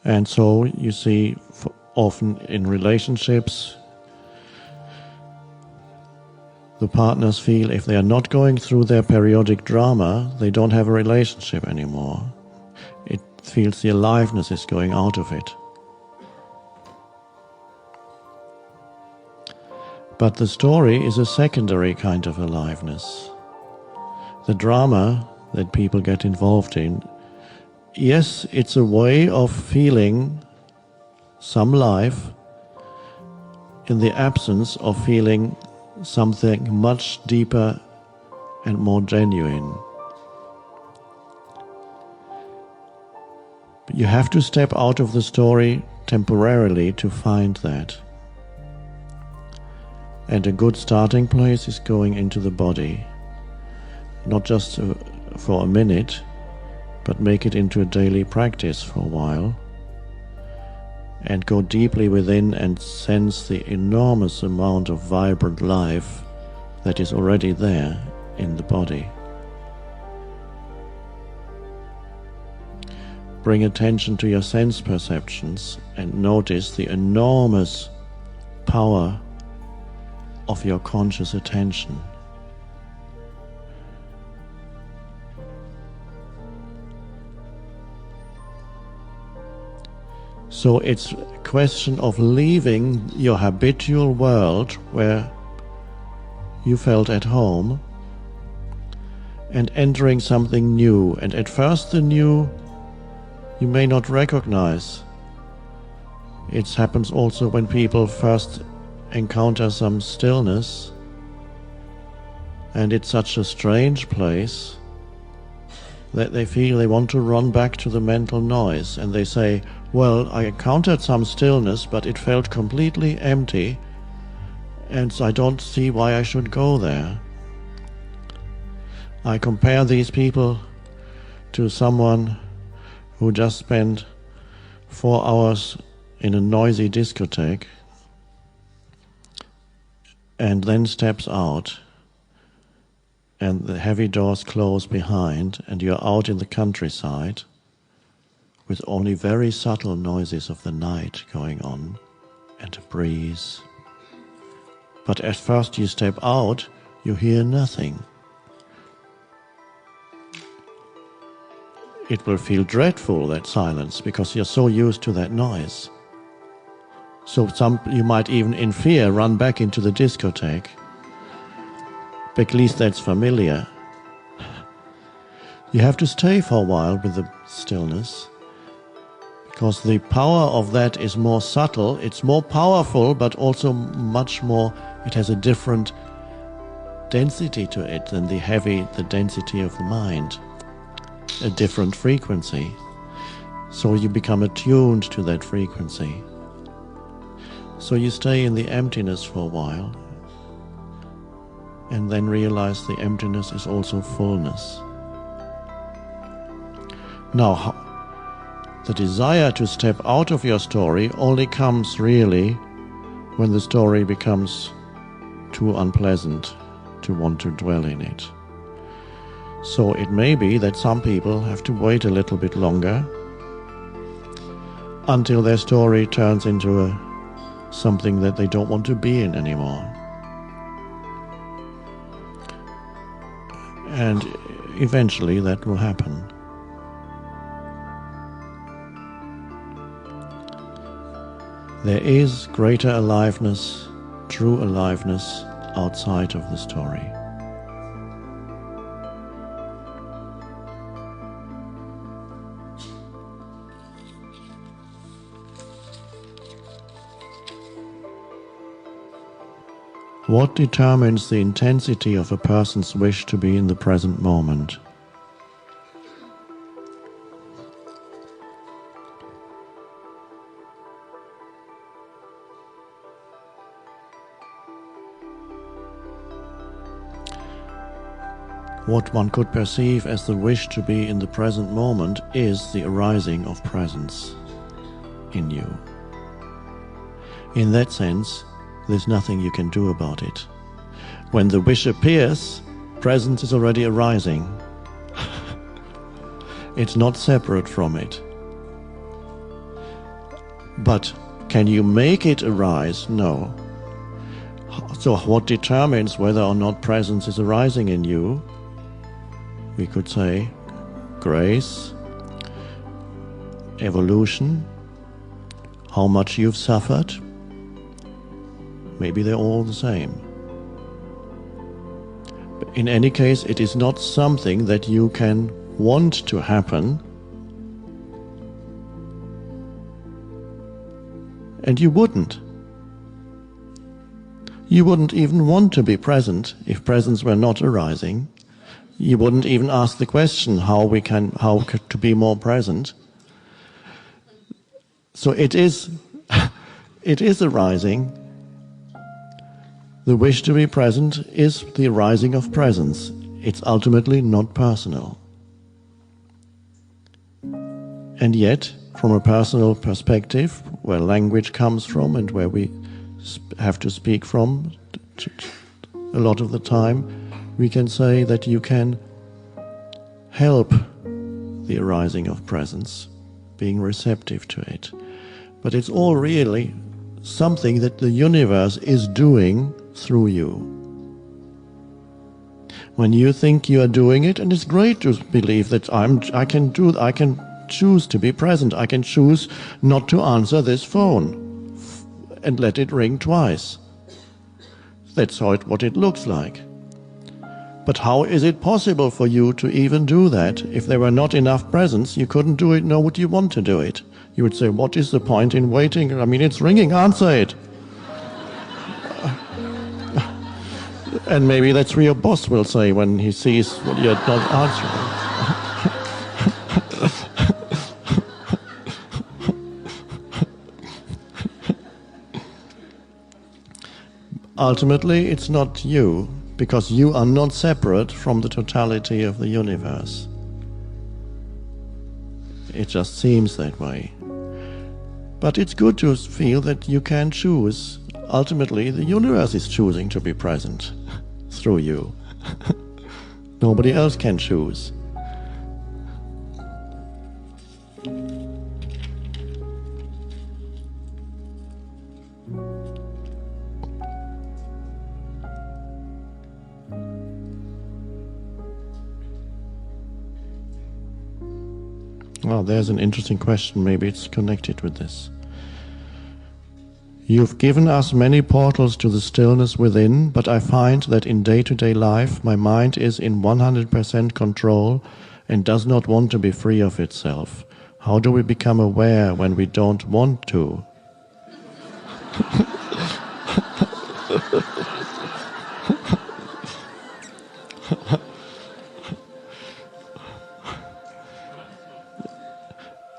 And so you see, often in relationships, the partners feel if they are not going through their periodic drama, they don't have a relationship anymore. It feels the aliveness is going out of it. But the story is a secondary kind of aliveness. The drama that people get involved in, yes, it's a way of feeling some life in the absence of feeling something much deeper and more genuine. But you have to step out of the story temporarily to find that. And a good starting place is going into the body, not just for a minute, but make it into a daily practice for a while, and go deeply within and sense the enormous amount of vibrant life that is already there in the body. Bring attention to your sense perceptions and notice the enormous power of your conscious attention. So it's a question of leaving your habitual world where you felt at home and entering something new. And at first the new you may not recognize. It happens also when people first encounter some stillness, and it's such a strange place that they feel they want to run back to the mental noise, and they say, well, I encountered some stillness, but it felt completely empty, and I don't see why I should go there. I compare these people to someone who just spent 4 hours in a noisy discotheque and then steps out and the heavy doors close behind and you're out in the countryside with only very subtle noises of the night going on and a breeze. But at first you step out, you hear nothing. It will feel dreadful, that silence, because you're so used to that noise. So you might even in fear run back into the discotheque. But at least that's familiar. You have to stay for a while with the stillness, because the power of that is more subtle, it's more powerful, but also much more, it has a different density to it than the density of the mind, a different frequency. So you become attuned to that frequency. So you stay in the emptiness for a while, and then realize the emptiness is also fullness. Now, the desire to step out of your story only comes really when the story becomes too unpleasant to want to dwell in it. So it may be that some people have to wait a little bit longer until their story turns into something that they don't want to be in anymore. And eventually that will happen. There is greater aliveness, true aliveness, outside of the story. What determines the intensity of a person's wish to be in the present moment? What one could perceive as the wish to be in the present moment is the arising of presence in you. In that sense, there's nothing you can do about it. When the wish appears, presence is already arising. It's not separate from it. But can you make it arise? No. So what determines whether or not presence is arising in you? We could say grace, evolution, how much you've suffered. Maybe they're all the same. But in any case, it is not something that you can want to happen, and you wouldn't. You wouldn't even want to be present if presence were not arising. You wouldn't even ask the question how to be more present. So it is arising. The wish to be present is the arising of presence. It's ultimately not personal. And yet, from a personal perspective, where language comes from and where we have to speak from a lot of the time, we can say that you can help the arising of presence, being receptive to it. But it's all really something that the universe is doing through you. When you think you are doing it, and it's great to believe that I can choose to be present, I can choose not to answer this phone and let it ring twice. That's what it looks like. But how is it possible for you to even do that? If there were not enough presence, you couldn't do it, nor would you want to do it. You would say, what is the point in waiting? I mean, it's ringing, answer it. And maybe that's what your boss will say when he sees what you're not answering. Ultimately, it's not you, because you are not separate from the totality of the universe. It just seems that way. But it's good to feel that you can choose. Ultimately, the universe is choosing to be present through you. Nobody else can choose. Well, there's an interesting question. Maybe it's connected with this. You've given us many portals to the stillness within, but I find that in day-to-day life my mind is in 100% control and does not want to be free of itself. How do we become aware when we don't want to?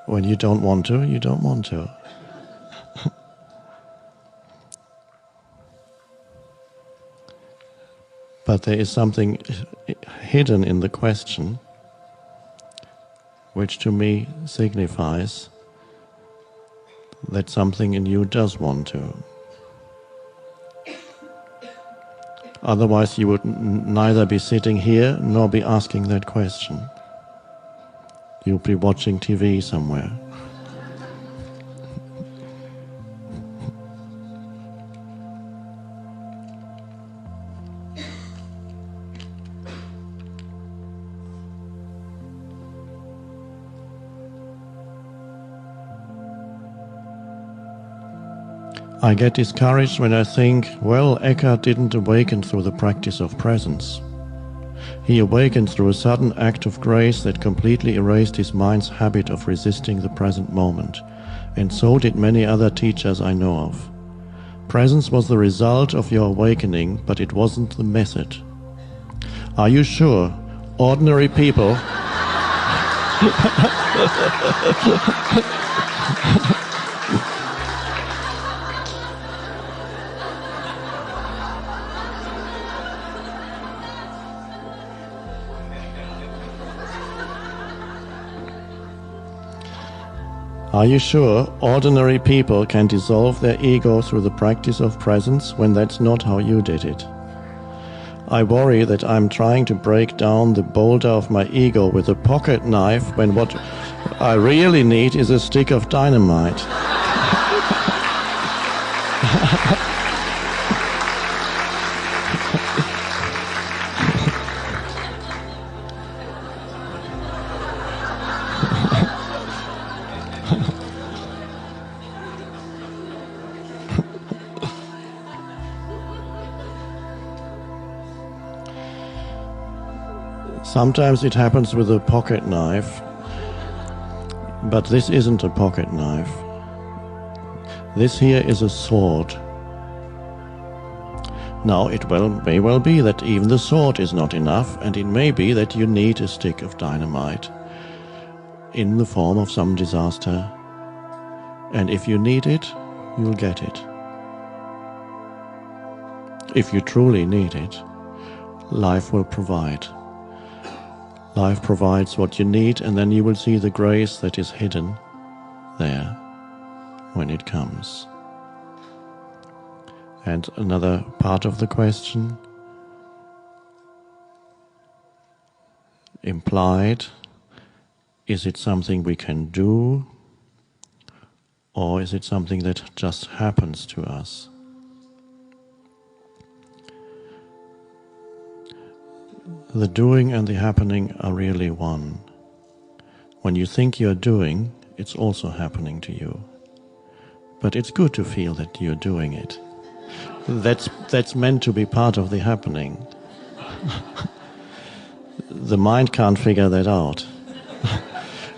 When you don't want to, you don't want to. But there is something hidden in the question, which to me signifies that something in you does want to. Otherwise you would neither be sitting here nor be asking that question. You'll be watching TV somewhere. I get discouraged when I think, well, Eckhart didn't awaken through the practice of presence. He awakened through a sudden act of grace that completely erased his mind's habit of resisting the present moment, and so did many other teachers I know of. Presence was the result of your awakening, but it wasn't the method. Are you sure? Ordinary people Are you sure ordinary people can dissolve their ego through the practice of presence when that's not how you did it? I worry that I'm trying to break down the boulder of my ego with a pocket knife when what I really need is a stick of dynamite. Sometimes it happens with a pocket knife, but this isn't a pocket knife. This here is a sword. Now it may well be that even the sword is not enough, and it may be that you need a stick of dynamite in the form of some disaster. And if you need it, you'll get it. If you truly need it, life will provide. Life provides what you need, and then you will see the grace that is hidden there when it comes. And another part of the question, implied, is it something we can do, or is it something that just happens to us? The doing and the happening are really one. When you think you're doing, it's also happening to you. But it's good to feel that you're doing it. That's meant to be part of the happening. The mind can't figure that out.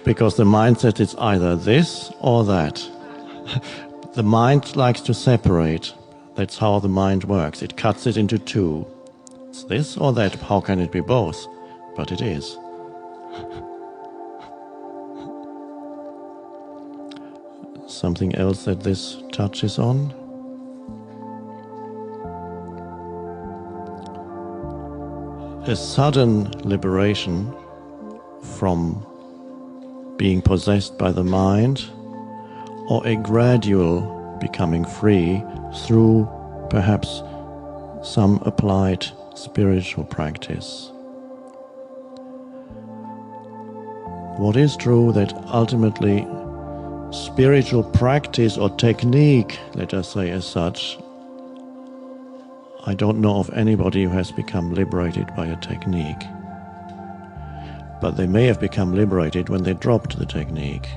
Because the mind says it's either this or that. The mind likes to separate. That's how the mind works. It cuts it into two. It's this or that. How can it be both? But it is. Something else that this touches on? A sudden liberation from being possessed by the mind, or a gradual becoming free through perhaps some applied spiritual practice. What is true that ultimately spiritual practice or technique, let us say as such, I don't know of anybody who has become liberated by a technique. But they may have become liberated when they dropped the technique.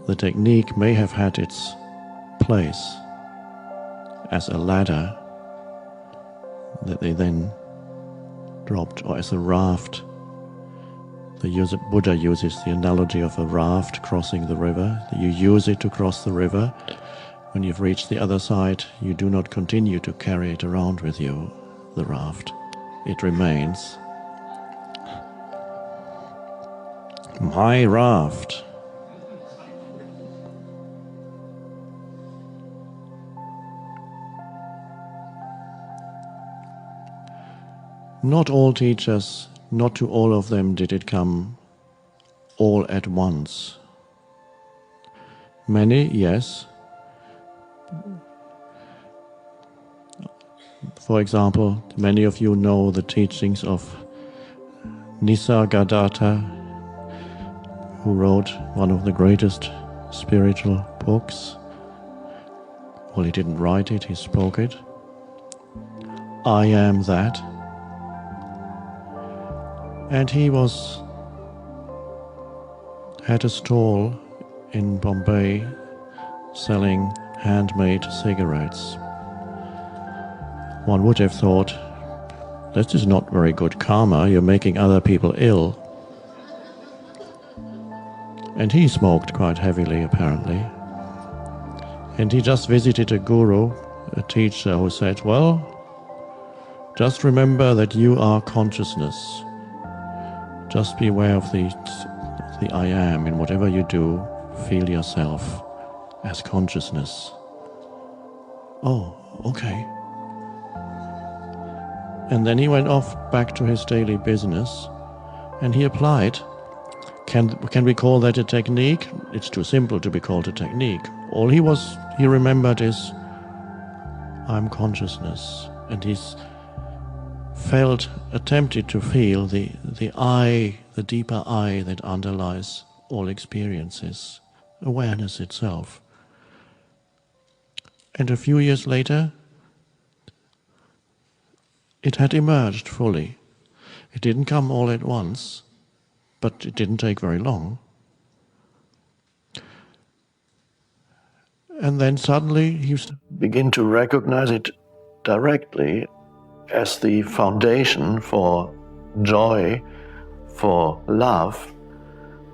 The technique may have had its place as a ladder that they then dropped, or as a raft Buddha uses the analogy of a raft crossing the river. You use it to cross the river. When you've reached the other side, you do not continue to carry it around with you, the raft. It remains. My raft. Not all teachers, not to all of them did it come all at once. Many, yes. For example, many of you know the teachings of Nisargadatta, who wrote one of the greatest spiritual books. Well, he didn't write it, he spoke it. I am that. And he had a stall in Bombay selling handmade cigarettes. One would have thought, this is not very good karma, you're making other people ill. And he smoked quite heavily, apparently. And he just visited a guru, a teacher, who said, well, just remember that you are consciousness. Just be aware of the I am. In whatever you do, feel yourself as consciousness. Oh, okay. And then he went off back to his daily business, and he applied. Can we call that a technique? It's too simple to be called a technique. All he remembered is, I'm consciousness. And he's attempted to feel the I, the deeper I that underlies all experiences, awareness itself. And a few years later, it had emerged fully. It didn't come all at once, but it didn't take very long. And then suddenly he began to recognize it directly as the foundation for joy, for love,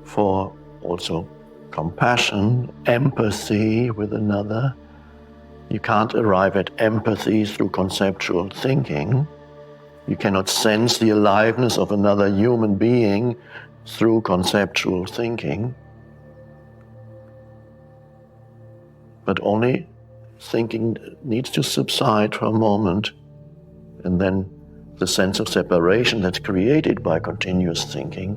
for also compassion, empathy with another. You can't arrive at empathy through conceptual thinking. You cannot sense the aliveness of another human being through conceptual thinking. But only thinking needs to subside for a moment, and then the sense of separation that's created by continuous thinking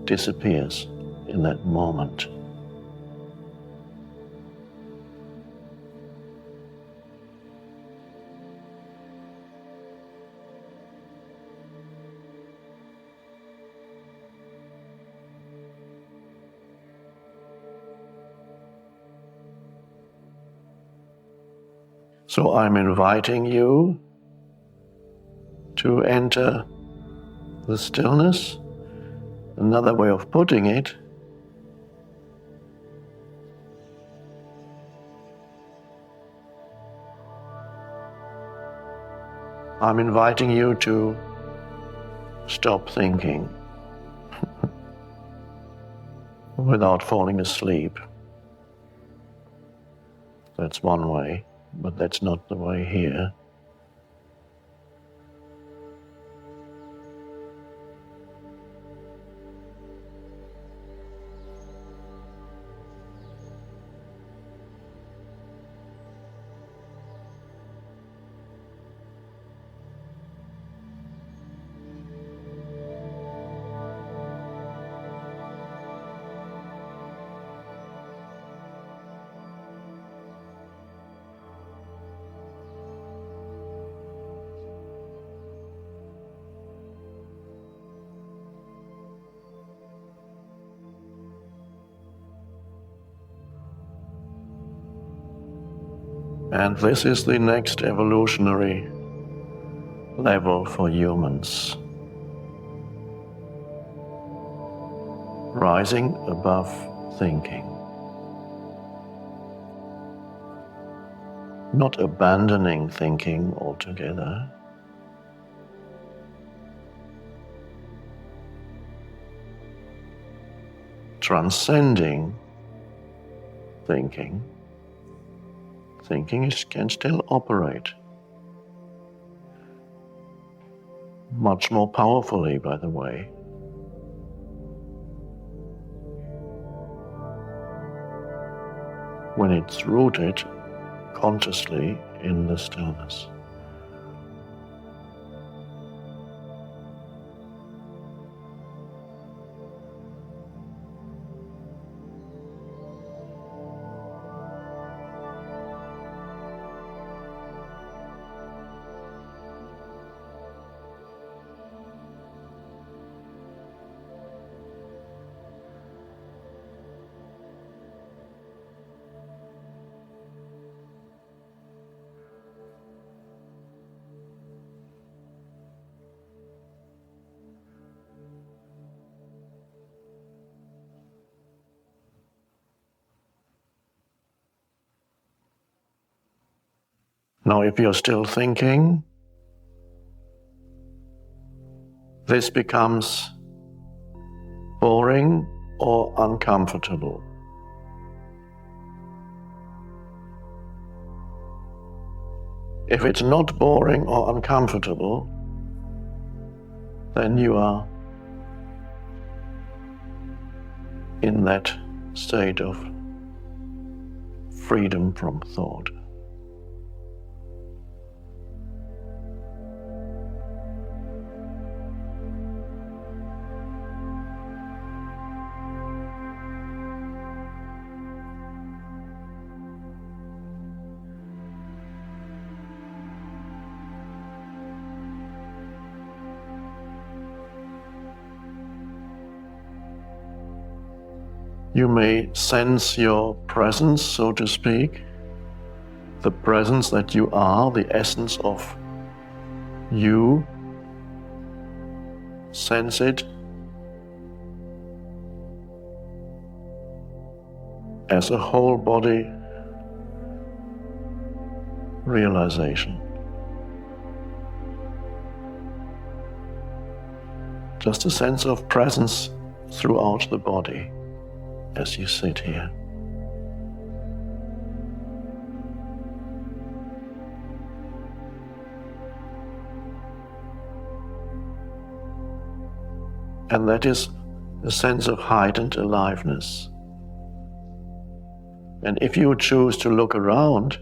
disappears in that moment. So I'm inviting you to enter the stillness. Another way of putting it, I'm inviting you to stop thinking without falling asleep. That's one way, but that's not the way here. And this is the next evolutionary level for humans. Rising above thinking. Not abandoning thinking altogether, transcending thinking, can still operate much more powerfully, by the way. When it's rooted consciously in the stillness. Now, if you're still thinking, this becomes boring or uncomfortable. If it's not boring or uncomfortable, then you are in that state of freedom from thought. You may sense your presence, so to speak, the presence that you are, the essence of you. Sense it as a whole body realization. Just a sense of presence throughout the body as you sit here. And that is a sense of heightened aliveness. And if you choose to look around,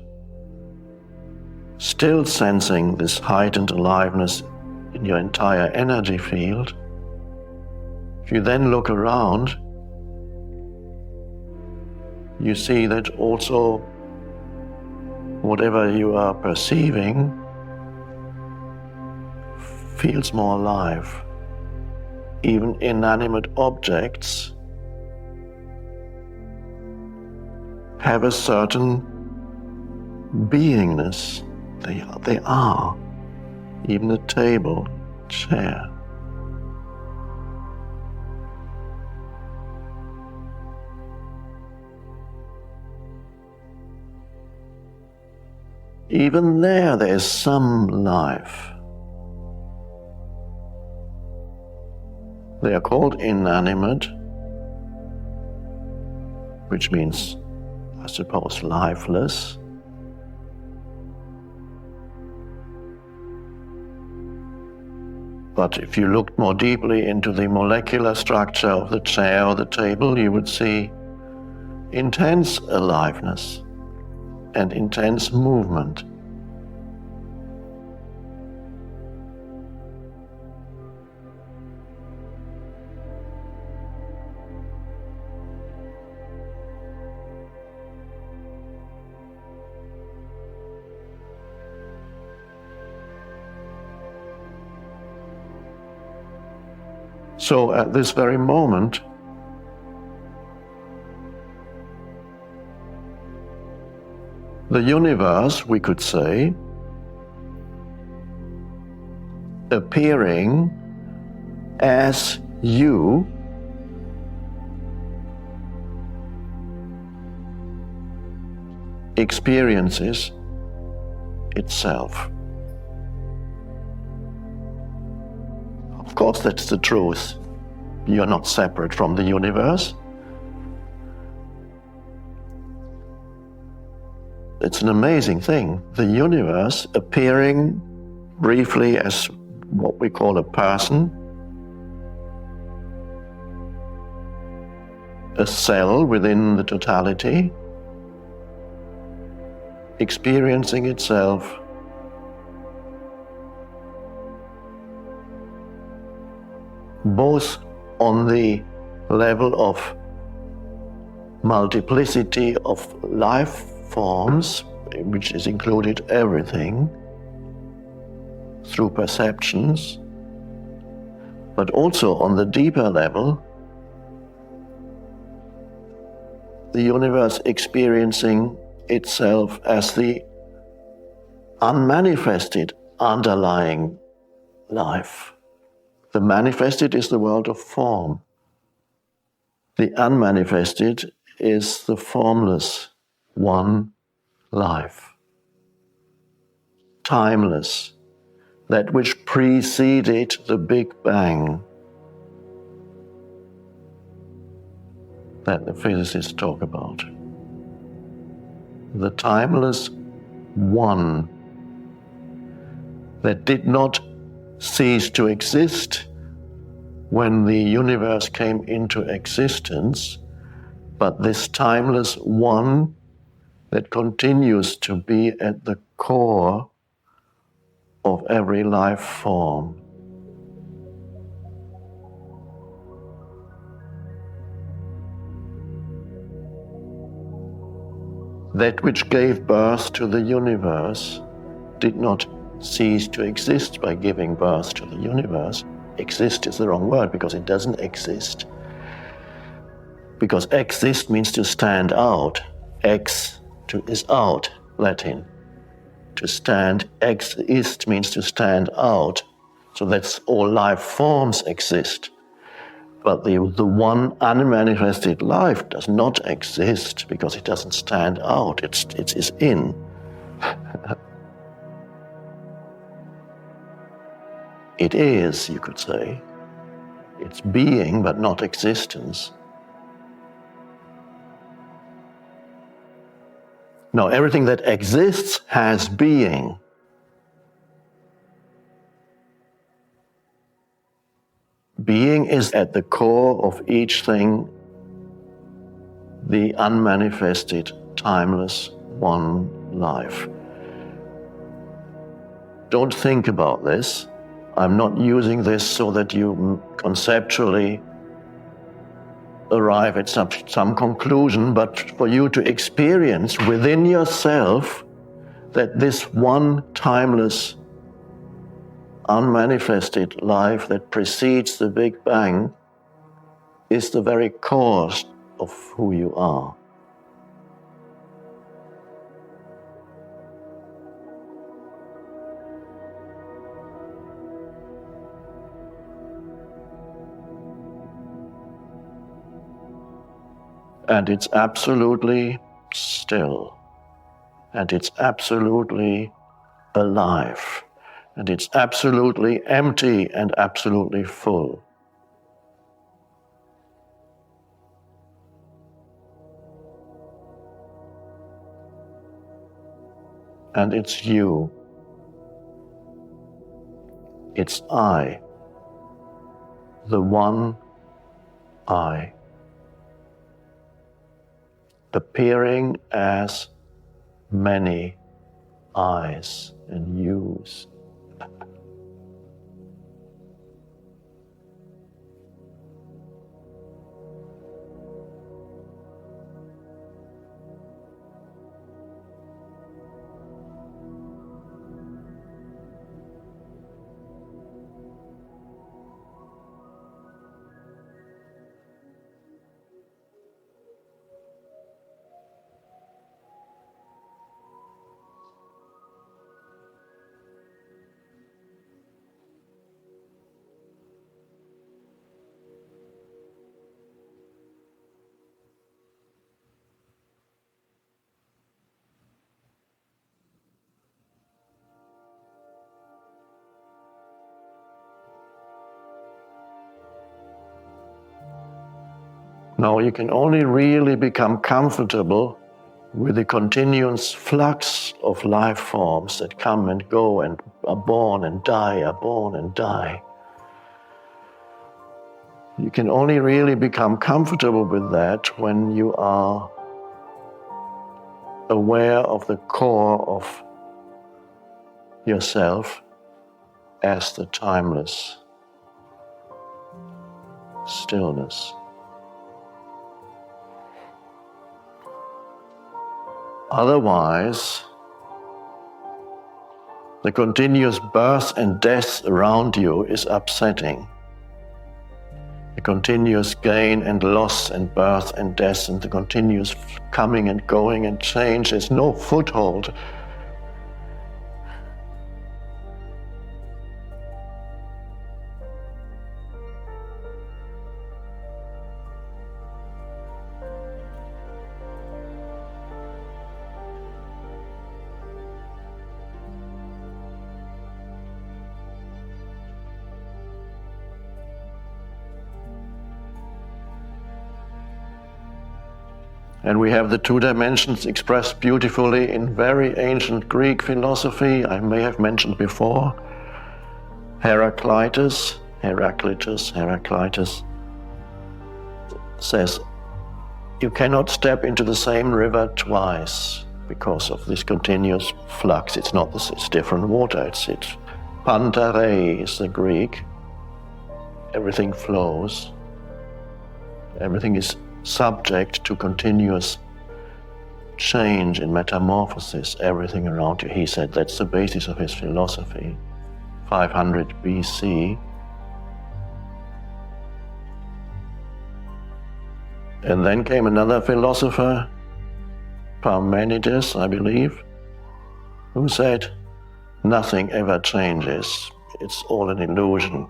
still sensing this heightened aliveness in your entire energy field, if you then look around, you see that also whatever you are perceiving feels more alive. Even inanimate objects have a certain beingness. They are. Even a table, chair. Even there is some life. They are called inanimate, which means, I suppose, lifeless. But if you looked more deeply into the molecular structure of the chair or the table, you would see intense aliveness and intense movement. So at this very moment, the universe, we could say, appearing as you, experiences itself. Of course, that's the truth. You're not separate from the universe. It's an amazing thing. The universe appearing briefly as what we call a person, a cell within the totality, experiencing itself both on the level of multiplicity of life forms, which is included everything, through perceptions, but also on the deeper level, the universe experiencing itself as the unmanifested underlying life. The manifested is the world of form. The unmanifested is the formless one life. Timeless, that which preceded the Big Bang that the physicists talk about. The timeless one that did not cease to exist when the universe came into existence, but this timeless one that continues to be at the core of every life form. That which gave birth to the universe did not cease to exist by giving birth to the universe. Exist is the wrong word because it doesn't exist. Because exist means to stand out. Is out, Latin. To stand, exist means to stand out. So that's all life forms exist. But the one unmanifested life does not exist because it doesn't stand out. It is in. It is, you could say. It's being, but not existence. No, everything that exists has being. Being is at the core of each thing, the unmanifested, timeless one life. Don't think about this. I'm not using this so that you conceptually arrive at some conclusion, but for you to experience within yourself that this one timeless, unmanifested life that precedes the Big Bang is the very cause of who you are. And it's absolutely still, and it's absolutely alive, and it's absolutely empty and absolutely full. And it's you. It's I, the one I, appearing as many I's and U's. No, you can only really become comfortable with the continuous flux of life forms that come and go and are born and die, are born and die. You can only really become comfortable with that when you are aware of the core of yourself as the timeless stillness. Otherwise, the continuous birth and death around you is upsetting. The continuous gain and loss and birth and death and the continuous coming and going and change, there's no foothold. And we have the two dimensions expressed beautifully in very ancient Greek philosophy. I may have mentioned before. Heraclitus says, you cannot step into the same river twice because of this continuous flux. It's not this, it's different water. It's Pantare is the Greek. Everything flows. Everything is subject to continuous change and metamorphosis, everything around you. He said that's the basis of his philosophy, 500 BC. And then came another philosopher, Parmenides, I believe, who said, nothing ever changes, it's all an illusion.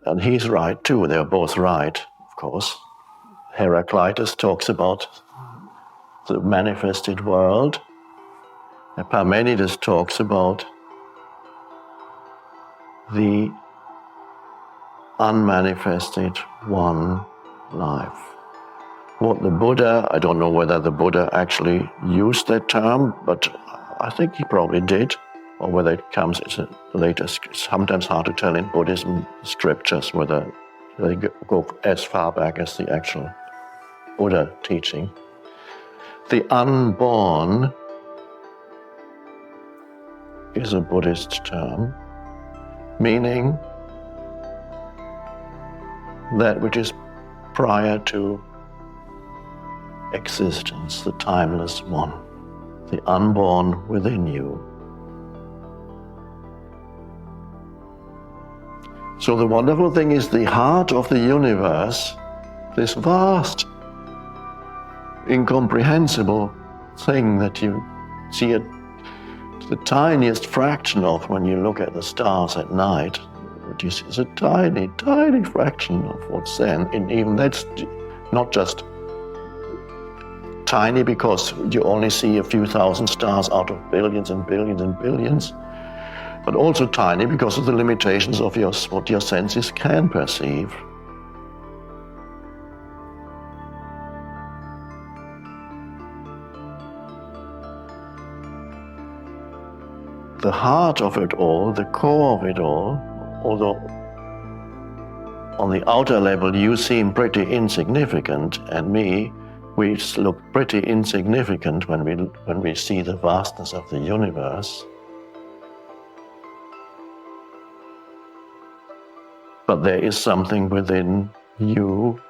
And he's right too, they're both right, of course. Heraclitus talks about the manifested world, and Parmenides talks about the unmanifested one life. What the Buddha, I don't know whether the Buddha actually used that term, but I think he probably did. Or whether it comes as a later, it's sometimes hard to tell in Buddhism scriptures whether they go as far back as the actual Buddha teaching. The unborn is a Buddhist term, meaning that which is prior to existence, the timeless one, the unborn within you. So the wonderful thing is the heart of the universe, this vast, incomprehensible thing that you see the tiniest fraction of when you look at the stars at night. What you see is a tiny, tiny fraction of what's there. And even that's not just tiny because you only see a few thousand stars out of billions and billions and billions, but also tiny because of the limitations of what your senses can perceive. The heart of it all, the core of it all, although on the outer level you seem pretty insignificant, and me, we look pretty insignificant when we see the vastness of the universe. But there is something within you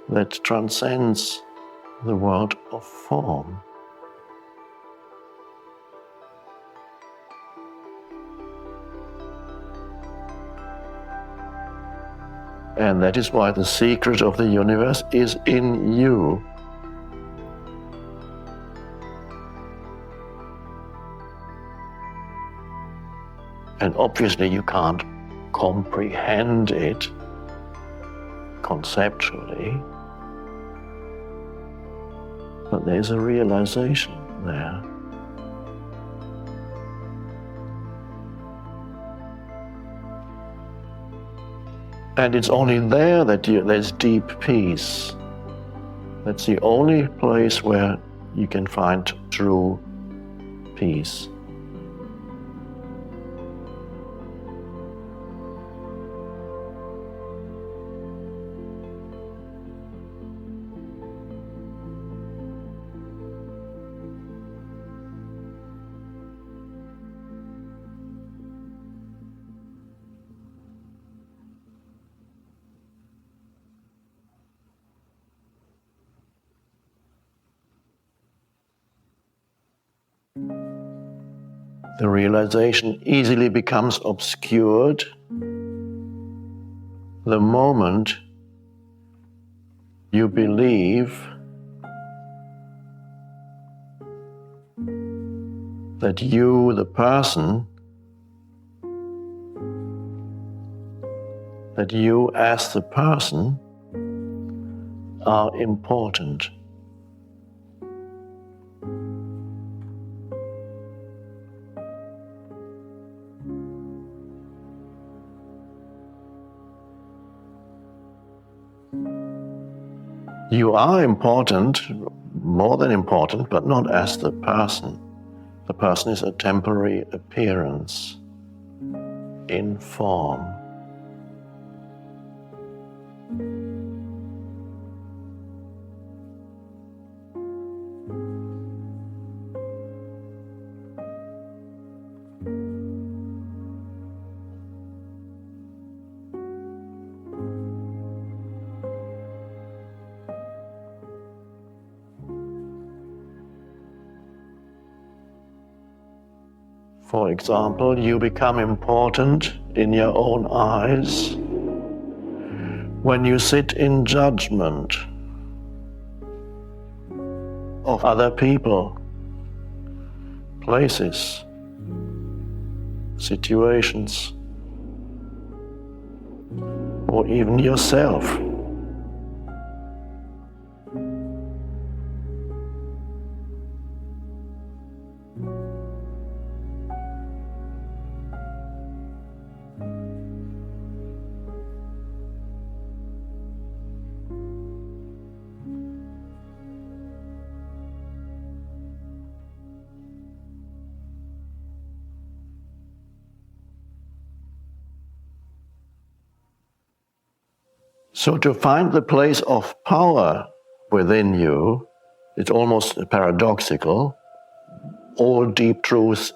that transcends the world of form. And that is why the secret of the universe is in you. And obviously you can't comprehend it conceptually, but there's a realization there. And it's only there that there's deep peace. That's the only place where you can find true peace. The realization easily becomes obscured the moment you believe that you, the person, that you as the person are important. You are important, more than important, but not as the person. The person is a temporary appearance in form. For example, you become important in your own eyes when you sit in judgment of other people, places, situations, or even yourself. So to find the place of power within you, it's almost paradoxical. All deep truths,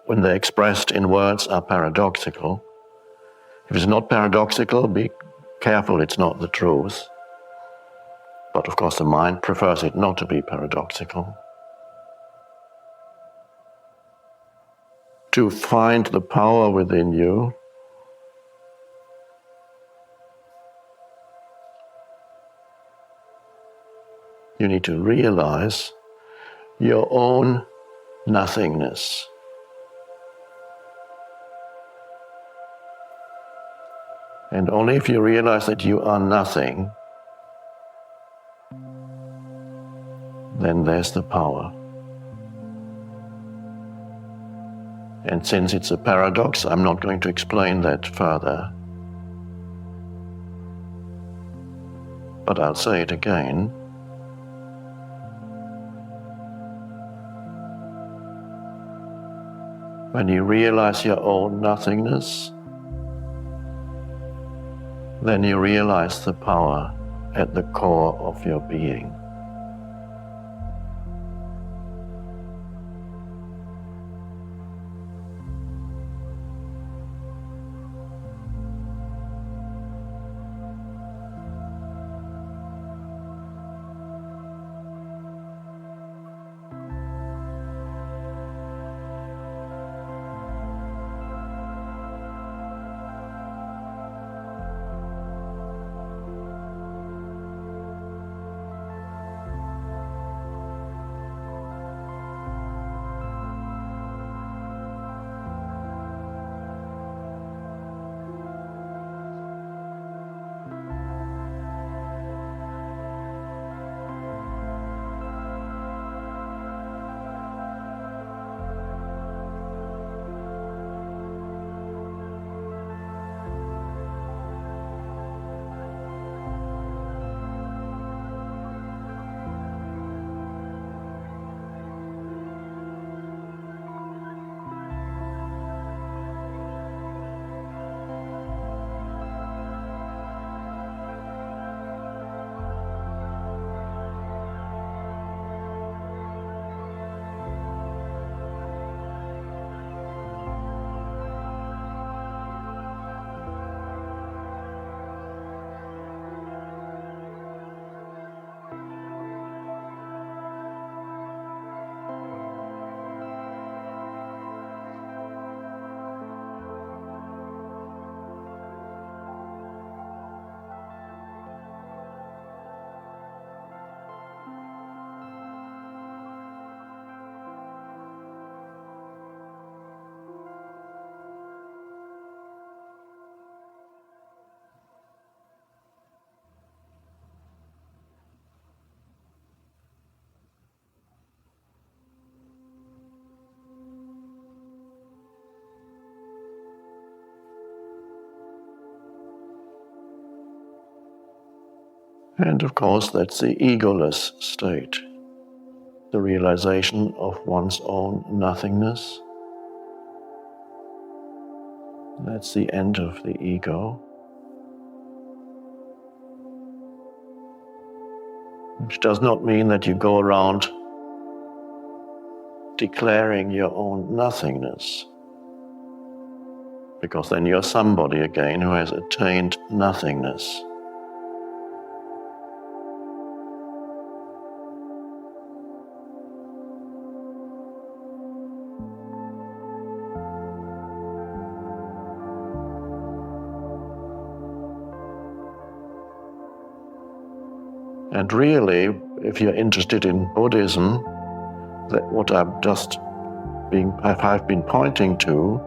when they're expressed in words, are paradoxical. If it's not paradoxical, be careful, it's not the truth. But of course the mind prefers it not to be paradoxical. To find the power within you, you need to realize your own nothingness. And only if you realize that you are nothing, then there's the power. And since it's a paradox, I'm not going to explain that further. But I'll say it again. When you realize your own nothingness, then you realize the power at the core of your being. And of course, that's the egoless state, the realization of one's own nothingness. That's the end of the ego, which does not mean that you go around declaring your own nothingness, because then you're somebody again who has attained nothingness. And really, if you're interested in Buddhism, that what I've been pointing to,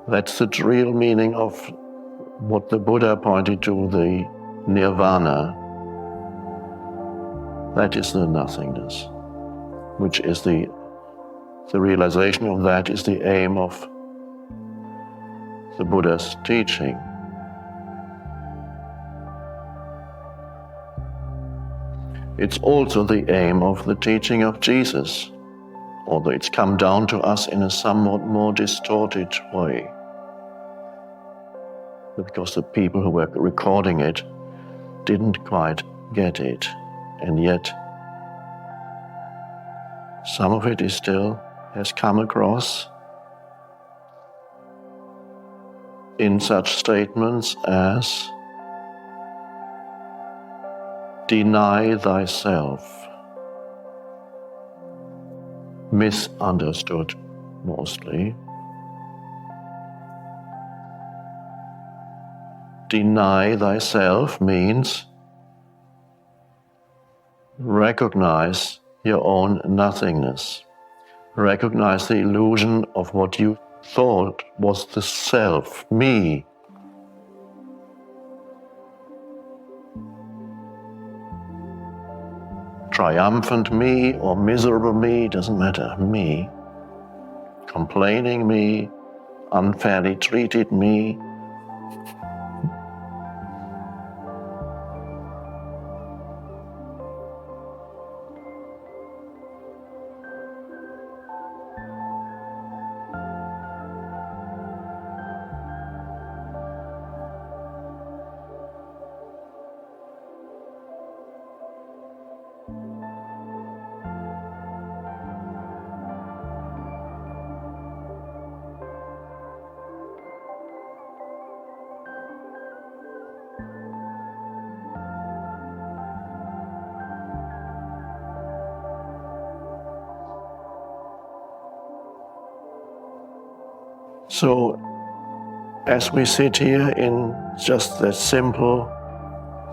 that's the real meaning of what the Buddha pointed to, the nirvana. That is the nothingness, which is the realization of that is the aim of the Buddha's teaching. It's also the aim of the teaching of Jesus, although it's come down to us in a somewhat more distorted way. Because the people who were recording it didn't quite get it, and yet some of it has come across in such statements as deny thyself, misunderstood mostly. Deny thyself means recognize your own nothingness. Recognize the illusion of what you thought was the self, me. Triumphant me or miserable me, doesn't matter, me. Complaining me, unfairly treated me. So, as we sit here in just that simple,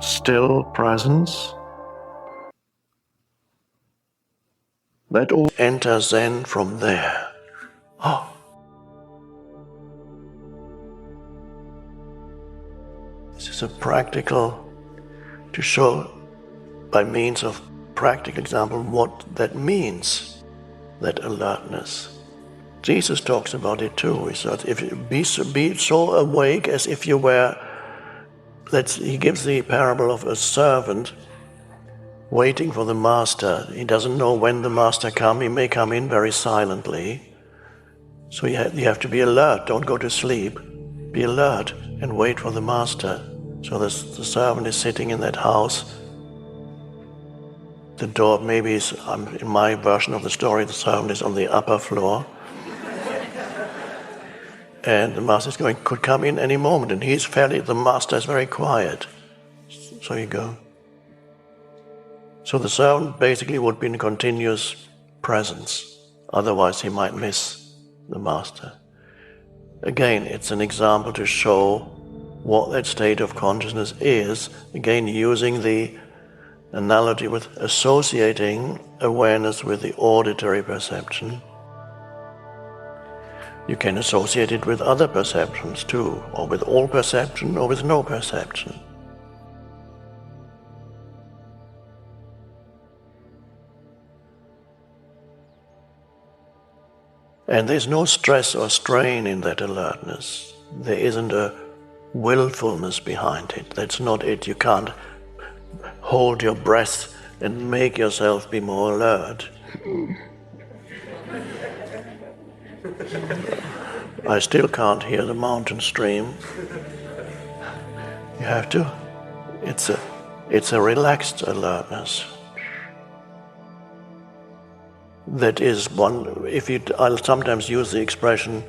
still presence, that all enters then from there. Oh. This is a practical, to show by means of practical example what that means, that alertness. Jesus talks about it too. He said, if you be so awake as if you were, he gives the parable of a servant waiting for the master. He doesn't know when the master comes. He may come in very silently. So you have to be alert. Don't go to sleep. Be alert and wait for the master. So the servant is sitting in that house. The door maybe is, in my version of the story, the servant is on the upper floor. And the master could come in any moment, and the master is very quiet. So you go. So the servant basically would be in continuous presence, otherwise he might miss the master. Again, it's an example to show what that state of consciousness is, again using the analogy with associating awareness with the auditory perception. You can associate it with other perceptions too, or with all perception, or with no perception. And there's no stress or strain in that alertness. There isn't a willfulness behind it. That's not it. You can't hold your breath and make yourself be more alert. I still can't hear the mountain stream. You have to. It's a relaxed alertness. That is one. I'll sometimes use the expression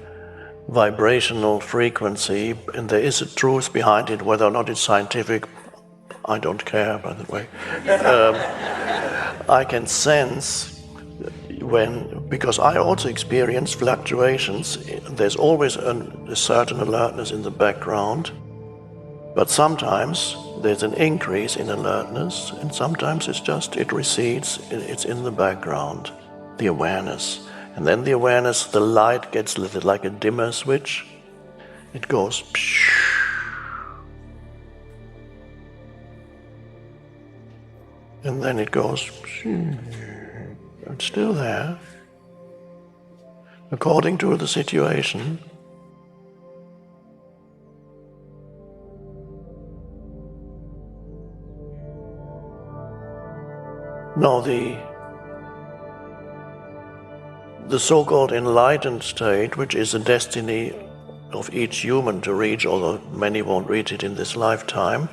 vibrational frequency, and there is a truth behind it. Whether or not it's scientific, I don't care, by the way. I can sense because I also experience fluctuations, there's always a certain alertness in the background, but sometimes there's an increase in alertness, and sometimes it recedes, it's in the background, the awareness. And then the awareness, the light gets lit like a dimmer switch. It goes and then it goes. It's still there, according to the situation. Now the so-called enlightened state, which is a destiny of each human to reach, although many won't reach it in this lifetime,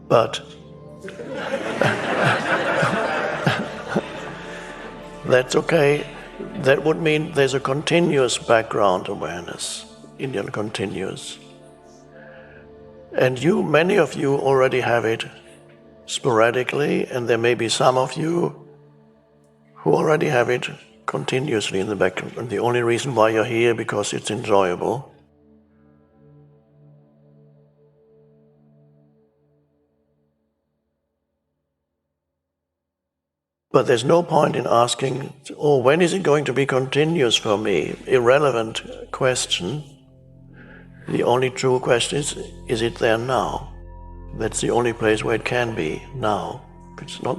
but that's okay. That would mean there's a continuous background awareness, Indian continuous. And many of you already have it sporadically, and there may be some of you who already have it continuously in the background. And the only reason why you're here because it's enjoyable. But there's no point in asking, when is it going to be continuous for me? Irrelevant question. The only true question is it there now? That's the only place where it can be, now. It's not,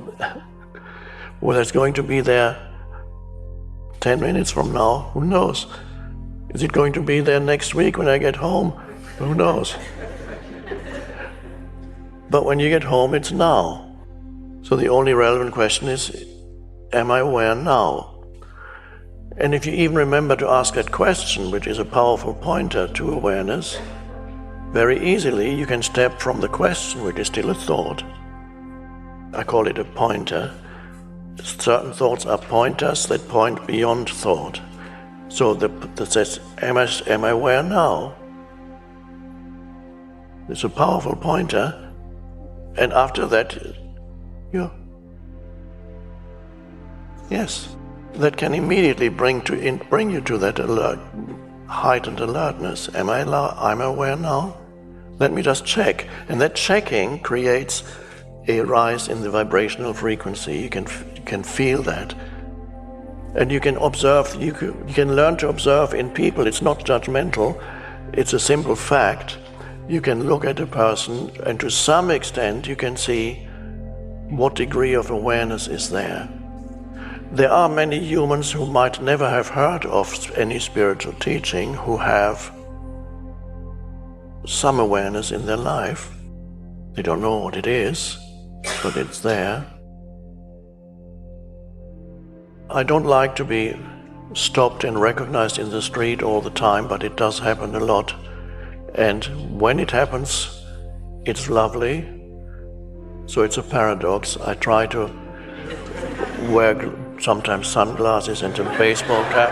whether it's going to be there 10 minutes from now, who knows? Is it going to be there next week when I get home? Who knows? But when you get home, it's now. So the only relevant question is, am I aware now? And if you even remember to ask that question, which is a powerful pointer to awareness, very easily you can step from the question, which is still a thought. I call it a pointer. Certain thoughts are pointers that point beyond thought. So that says, am I aware now? It's a powerful pointer. And after that, yes, that can immediately bring you to that heightened alertness. Am I aware now? Let me just check. And that checking creates a rise in the vibrational frequency. You can feel that. And you can observe, you can learn to observe in people. It's not judgmental. It's a simple fact. You can look at a person, and to some extent you can see what degree of awareness is there. There are many humans who might never have heard of any spiritual teaching who have some awareness in their life. They don't know what it is, but it's there. I don't like to be stopped and recognized in the street all the time, but it does happen a lot. And when it happens, it's lovely. So it's a paradox. I try to wear sometimes sunglasses and a baseball cap.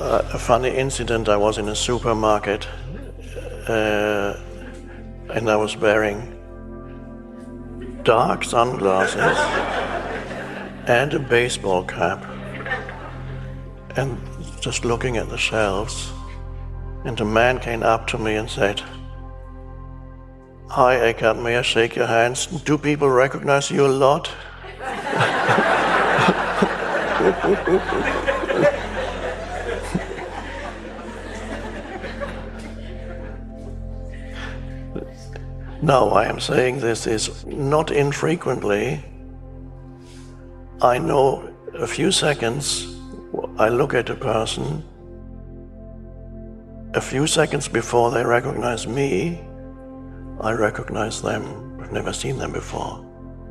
A funny incident, I was in a supermarket and I was wearing dark sunglasses and a baseball cap and just looking at the shelves, and a man came up to me and said, "Hi Eckhart, may I shake your hands? Do people recognize you a lot?" Now, I am saying this is not infrequently. I know a few seconds, I look at a person, a few seconds before they recognize me, I recognize them. I've never seen them before,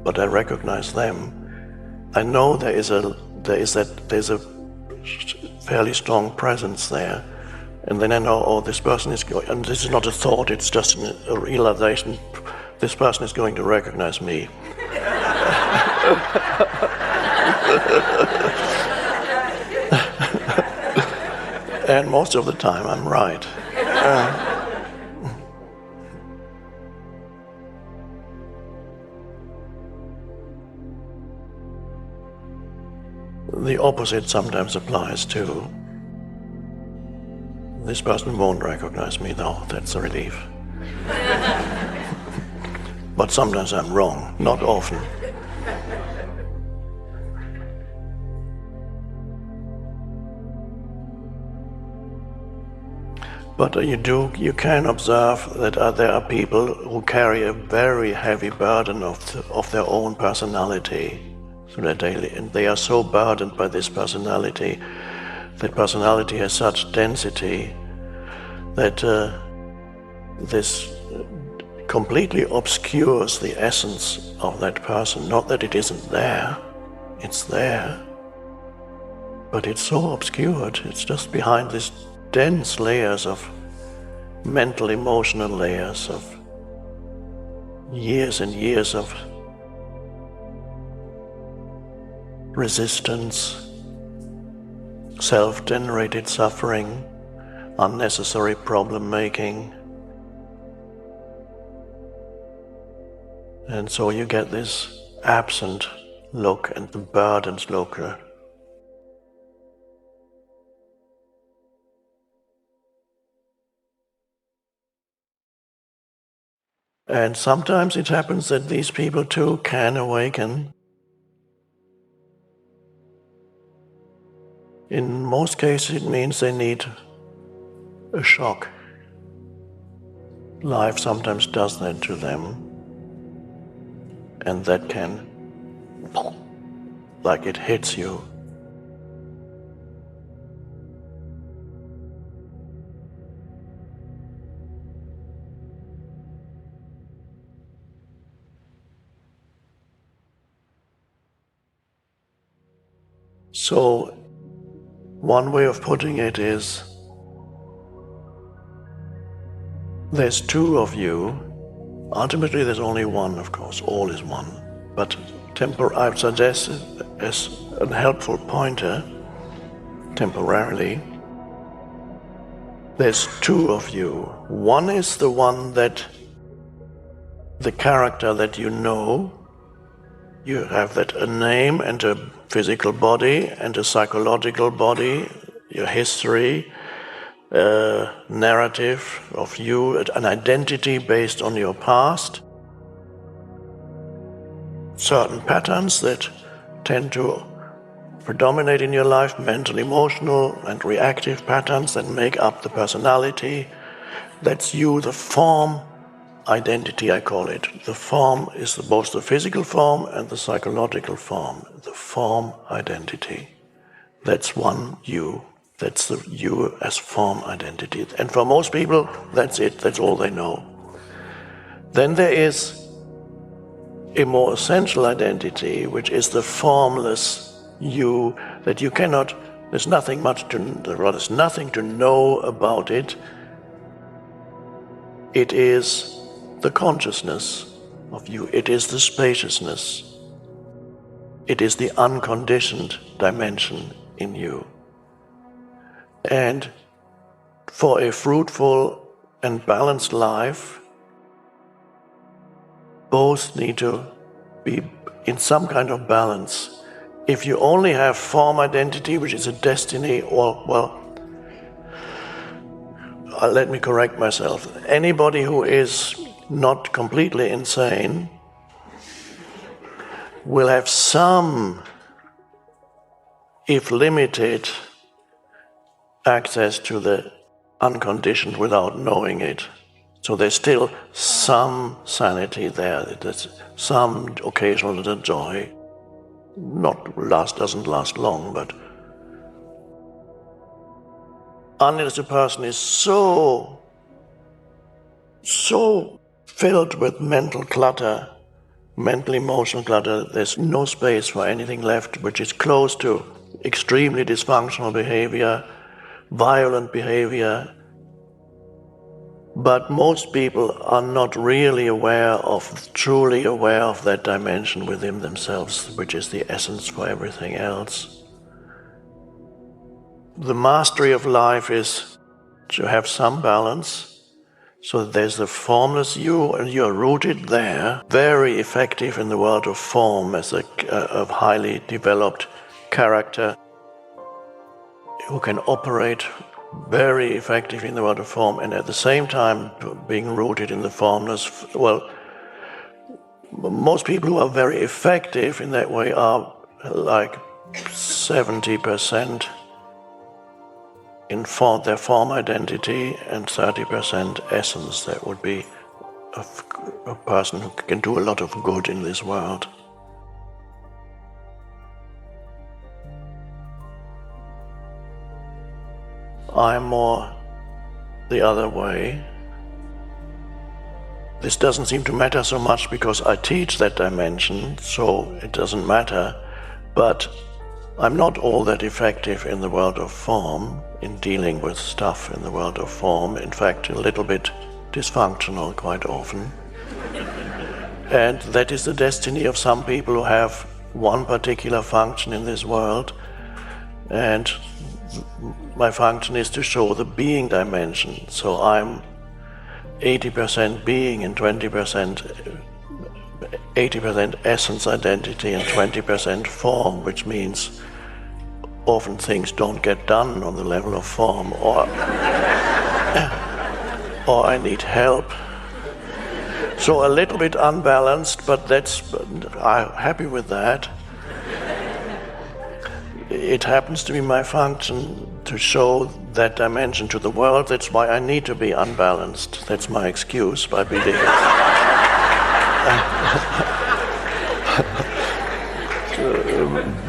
but I recognize them. I know there's a fairly strong presence there, and then I know, oh, this person is going, and this is not a thought, it's just a realization, this person is going to recognize me. And most of the time I'm right. The opposite sometimes applies too. This person won't recognize me though, that's a relief. But sometimes I'm wrong, not often. But you can observe that there are people who carry a very heavy burden of their own personality through their daily, and they are so burdened by this personality. That personality has such density that this completely obscures the essence of that person. Not that it isn't there, it's there, but it's so obscured. It's just behind these dense layers of mental, emotional layers of years and years of resistance, self-generated suffering, unnecessary problem-making. And so you get this absent look and the burdened look. And sometimes it happens that these people too can awaken. In most cases it means they need a shock. Life sometimes does that to them. And that can, like it hits you. So, one way of putting it is, there's two of you. Ultimately, there's only one, of course, all is one. But I've suggested as a helpful pointer, temporarily, there's two of you. One is the one that, the character that you know. You have that a name and a physical body and a psychological body, your history, narrative of you, an identity based on your past, certain patterns that tend to predominate in your life, mental, emotional, and reactive patterns that make up the personality. That's you, the form identity, I call it. The form is both the physical form and the psychological form. The form identity. That's one you. That's the you as form identity. And for most people, that's it. That's all they know. Then there is a more essential identity, which is the formless you, that you cannot, there's nothing to know about it. It is the consciousness of you. It is the spaciousness. It is the unconditioned dimension in you. And for a fruitful and balanced life, both need to be in some kind of balance. If you only have form identity, which is a destiny, let me correct myself. Anybody who is not completely insane will have some, if limited, access to the unconditioned without knowing it. So there's still some sanity there, there's some occasional joy. Doesn't last long, but unless a person is so filled with mental clutter, mental emotional clutter. There's no space for anything left which is close to extremely dysfunctional behavior, violent behavior. But most people are not really truly aware of that dimension within themselves, which is the essence for everything else. The mastery of life is to have some balance, so that there's the formless you, and you're rooted there, very effective in the world of form as a highly developed character who can operate very effective in the world of form, and at the same time being rooted in the formless. Well, most people who are very effective in that way are like 70% in their form identity and 30% essence. That would be a person who can do a lot of good in this world. I'm more the other way. This doesn't seem to matter so much because I teach that dimension, so it doesn't matter. But I'm not all that effective in the world of form, in dealing with stuff in the world of form. In fact, a little bit dysfunctional quite often. And that is the destiny of some people who have one particular function in this world. And my function is to show the being dimension. So I'm 80% being and 80% essence identity and 20% form, which means often things don't get done on the level of form, or I need help. So a little bit unbalanced, but I'm happy with that. It happens to be my function to show that dimension to the world. That's why I need to be unbalanced. That's my excuse by believing.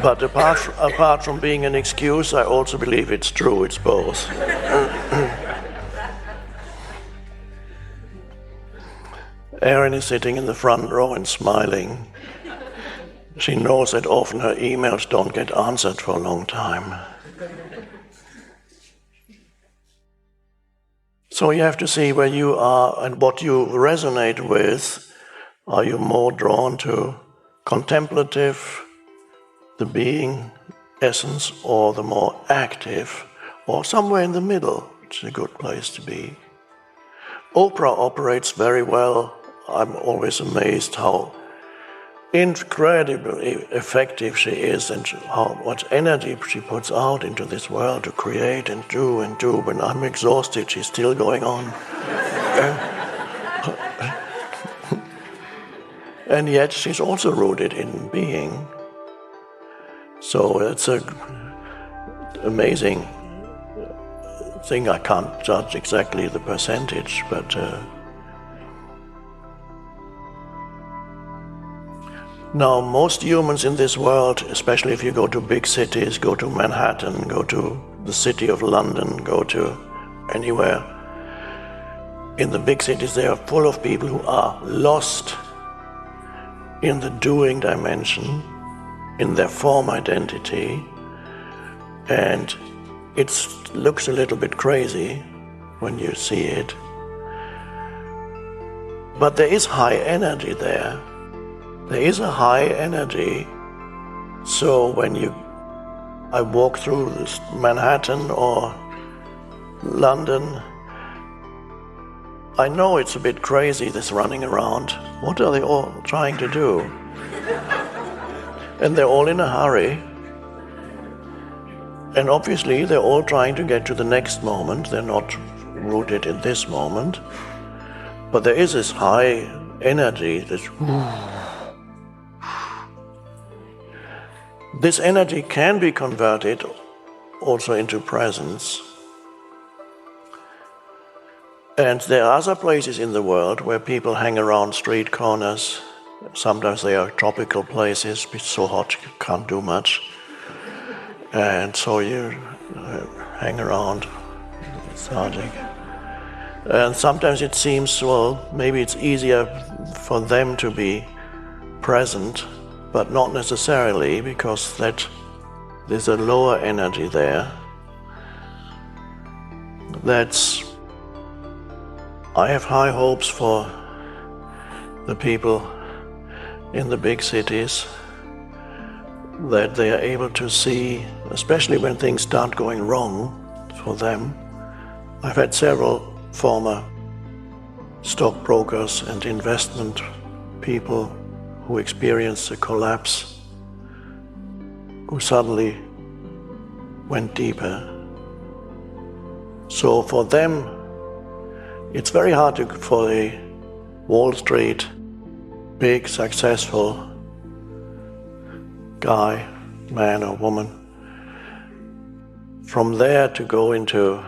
But apart from being an excuse, I also believe it's true. It's both. Erin is sitting in the front row and smiling. She knows that often her emails don't get answered for a long time. So you have to see where you are and what you resonate with. Are you more drawn to contemplative, the being essence, or the more active, or somewhere in the middle, which is a good place to be? Oprah operates very well. I'm always amazed how incredibly effective she is and how much energy she puts out into this world to create and do and do. When I'm exhausted, she's still going on. And yet she's also rooted in being. So it's an amazing thing. I can't judge exactly the percentage, but now, most humans in this world, especially if you go to big cities, go to Manhattan, go to the city of London, go to anywhere, in the big cities, they are full of people who are lost in the doing dimension, in their form identity, and it looks a little bit crazy when you see it. But there is high energy there. There is a high energy. So when I walk through this Manhattan or London, I know it's a bit crazy, this running around. What are they all trying to do? And they're all in a hurry. And obviously they're all trying to get to the next moment. They're not rooted in this moment. But there is this high energy, this energy can be converted also into presence. And there are other places in the world where people hang around street corners. Sometimes they are tropical places, it's so hot you can't do much. And so you hang around, lethargic. And sometimes it seems, well, maybe it's easier for them to be present, but not necessarily, because there's a lower energy there. I have high hopes for the people in the big cities, that they are able to see, especially when things start going wrong for them. I've had several former stockbrokers and investment people who experienced a collapse, who suddenly went deeper. So for them, it's very hard for a Wall Street, big, successful guy, man or woman, from there to go into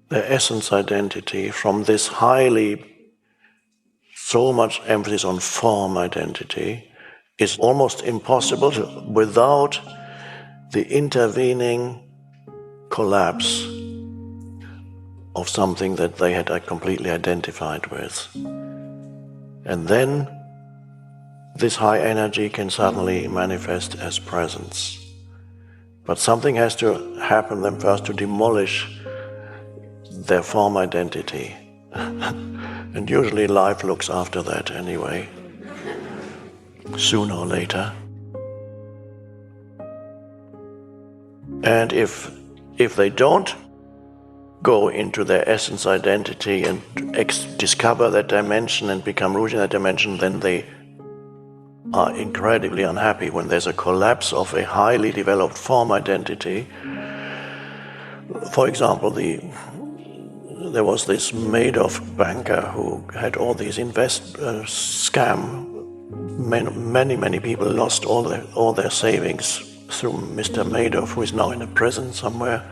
their essence identity, from this so much emphasis on form identity, is almost impossible without the intervening collapse of something that they had completely identified with. And then this high energy can suddenly manifest as presence. But something has to happen then first to demolish their form identity. And usually life looks after that anyway, sooner or later. And if they don't go into their essence identity and discover that dimension and become rooted in that dimension, then they are incredibly unhappy when there's a collapse of a highly developed form identity. For example, there was this Madoff banker who had all these scam. Many people lost all their savings through Mr. Madoff, who is now in a prison somewhere.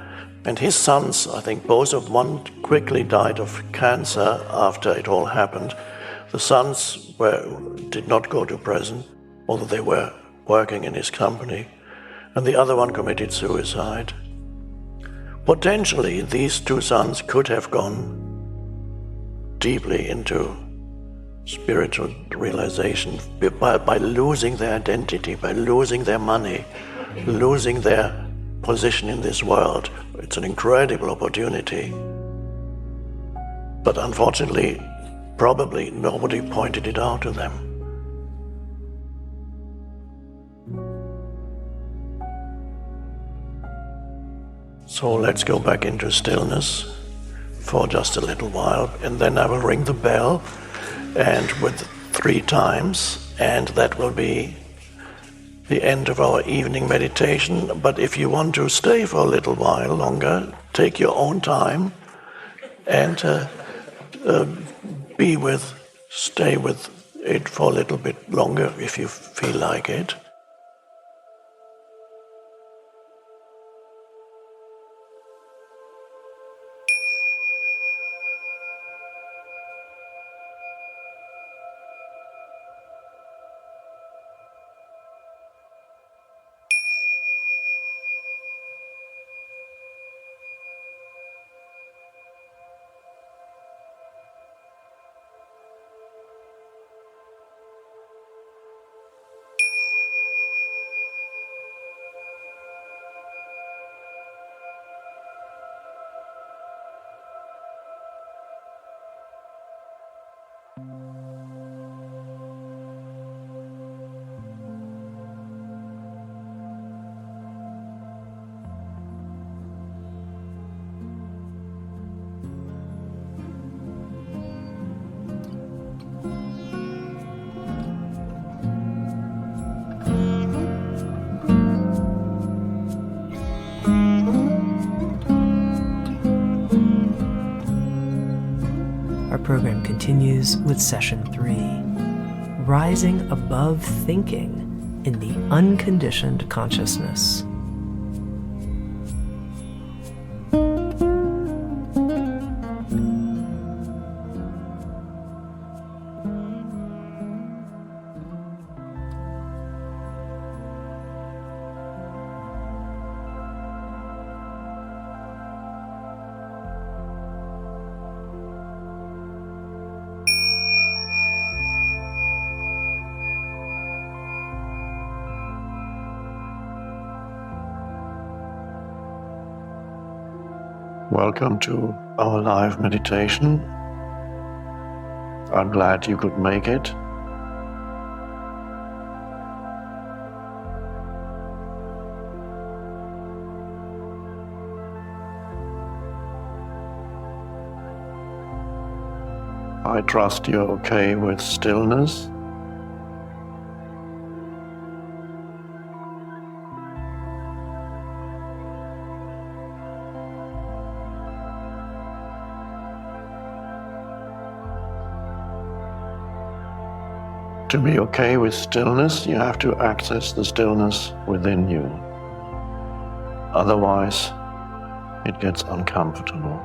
And his sons, I think one quickly died of cancer after it all happened. The sons did not go to prison, although they were working in his company. And the other one committed suicide. Potentially, these two sons could have gone deeply into spiritual realization by losing their identity, by losing their money, losing their position in this world. It's an incredible opportunity. But unfortunately, probably nobody pointed it out to them. So let's go back into stillness for just a little while, and then I will ring the bell, and with 3 times, and that will be the end of our evening meditation. But if you want to stay for a little while longer, take your own time and stay with it for a little bit longer if you feel like it. Our program continues with session 3, rising above thinking in the unconditioned consciousness. Welcome to our live meditation. I'm glad you could make it. I trust you're okay with stillness. To be okay with stillness, you have to access the stillness within you. Otherwise, it gets uncomfortable.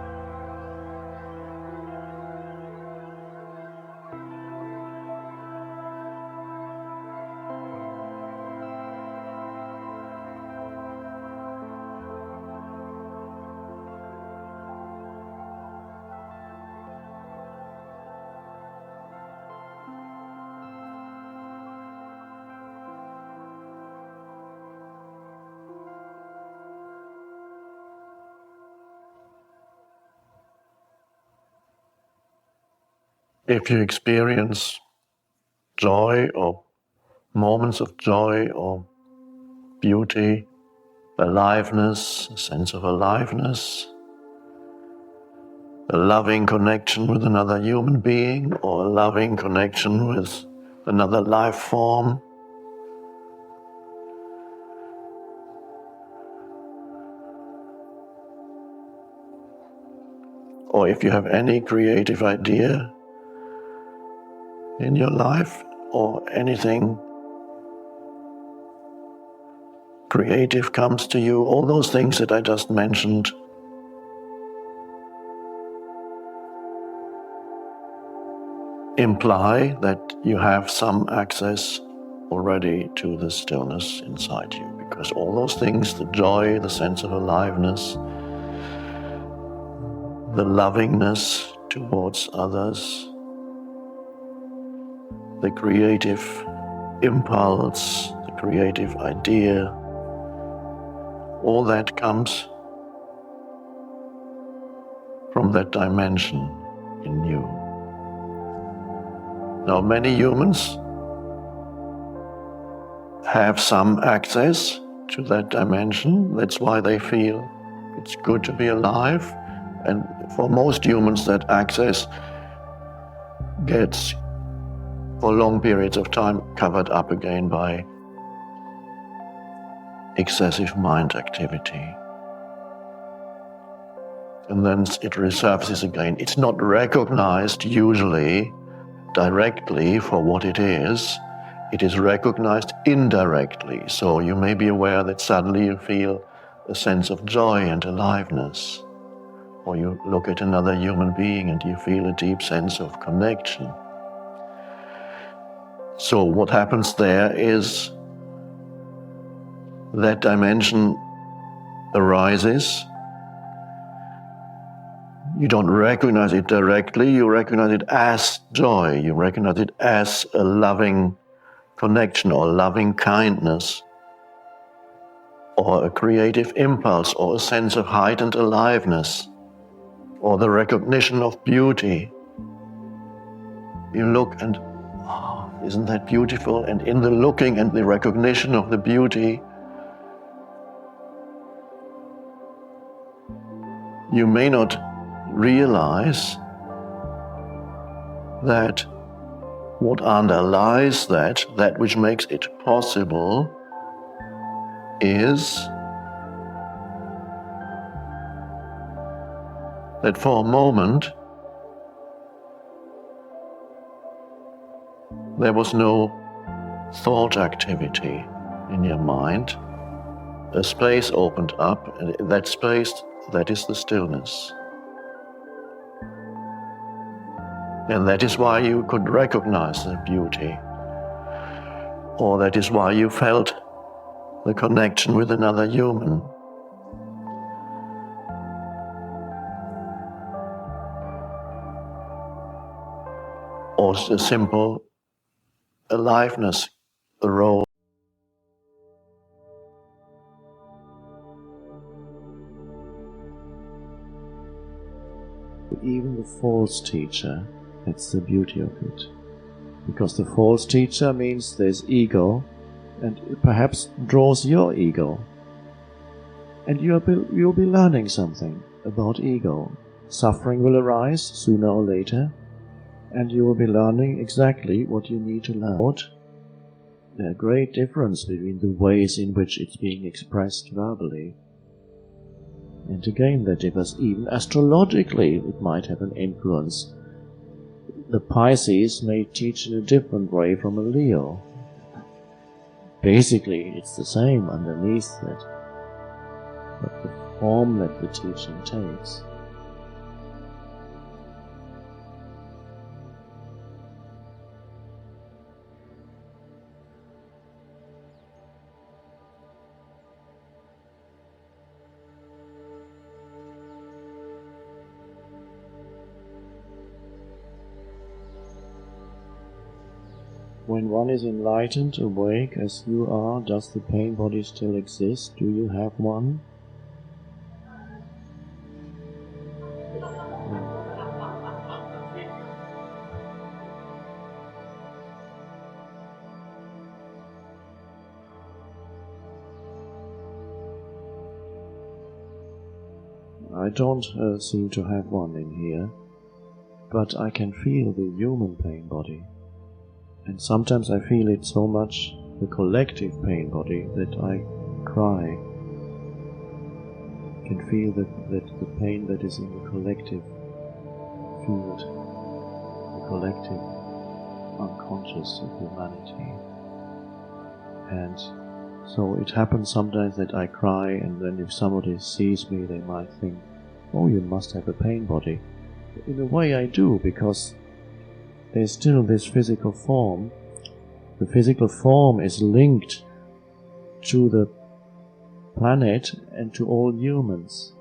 If you experience joy or moments of joy or beauty, aliveness, a sense of aliveness, a loving connection with another human being or a loving connection with another life form, or if you have any creative idea in your life or anything creative comes to you, all those things that I just mentioned imply that you have some access already to the stillness inside you, because all those things, the joy, the sense of aliveness, the lovingness towards others, the creative impulse, the creative idea, all that comes from that dimension in you. Now, many humans have some access to that dimension. That's why they feel it's good to be alive. And for most humans, that access gets, for long periods of time, covered up again by excessive mind activity. And then it resurfaces again. It's not recognized usually directly for what it is. It is recognized indirectly. So you may be aware that suddenly you feel a sense of joy and aliveness. Or you look at another human being and you feel a deep sense of connection. So what happens there is that dimension arises. You don't recognize it directly, you recognize it as joy, you recognize it as a loving connection or loving kindness, or a creative impulse, or a sense of heightened aliveness, or the recognition of beauty. You look and, oh, isn't that beautiful? And in the looking and the recognition of the beauty, you may not realize that what underlies that which makes it possible, is that for a moment there was no thought activity in your mind. A space opened up, and that space, that is the stillness. And that is why you could recognize the beauty, or that is why you felt the connection with another human. Or a simple aliveness arose. false teacher. That's the beauty of it. Because the false teacher means there's ego, and it perhaps draws your ego. And you'll be learning something about ego. Suffering will arise sooner or later, and you will be learning exactly what you need to learn. There's a great difference between the ways in which it's being expressed verbally. And again, that differs. Even astrologically, it might have an influence. The Pisces may teach in a different way from a Leo. Basically, it's the same underneath that, but the form that the teaching takes. When one is enlightened, awake, as you are, does the pain body still exist? Do you have one? I don't seem to have one in here, but I can feel the human pain body. And sometimes I feel it so much, the collective pain body, that I cry. I can feel that the pain that is in the collective field, the collective unconscious of humanity. And so it happens sometimes that I cry, and then if somebody sees me, they might think, oh, you must have a pain body. In a way I do, because there's still this physical form. The physical form is linked to the planet and to all humans.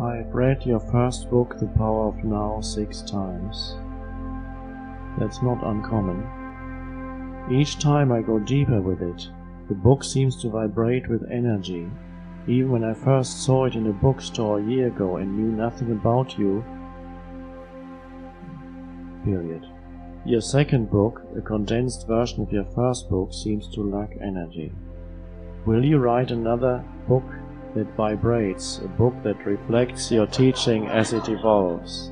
I've read your first book, The Power of Now, 6 times. That's not uncommon. Each time I go deeper with it, the book seems to vibrate with energy. Even when I first saw it in a bookstore a year ago and knew nothing about you. Period. Your second book, a condensed version of your first book, seems to lack energy. Will you write another book that vibrates, a book that reflects your teaching as it evolves?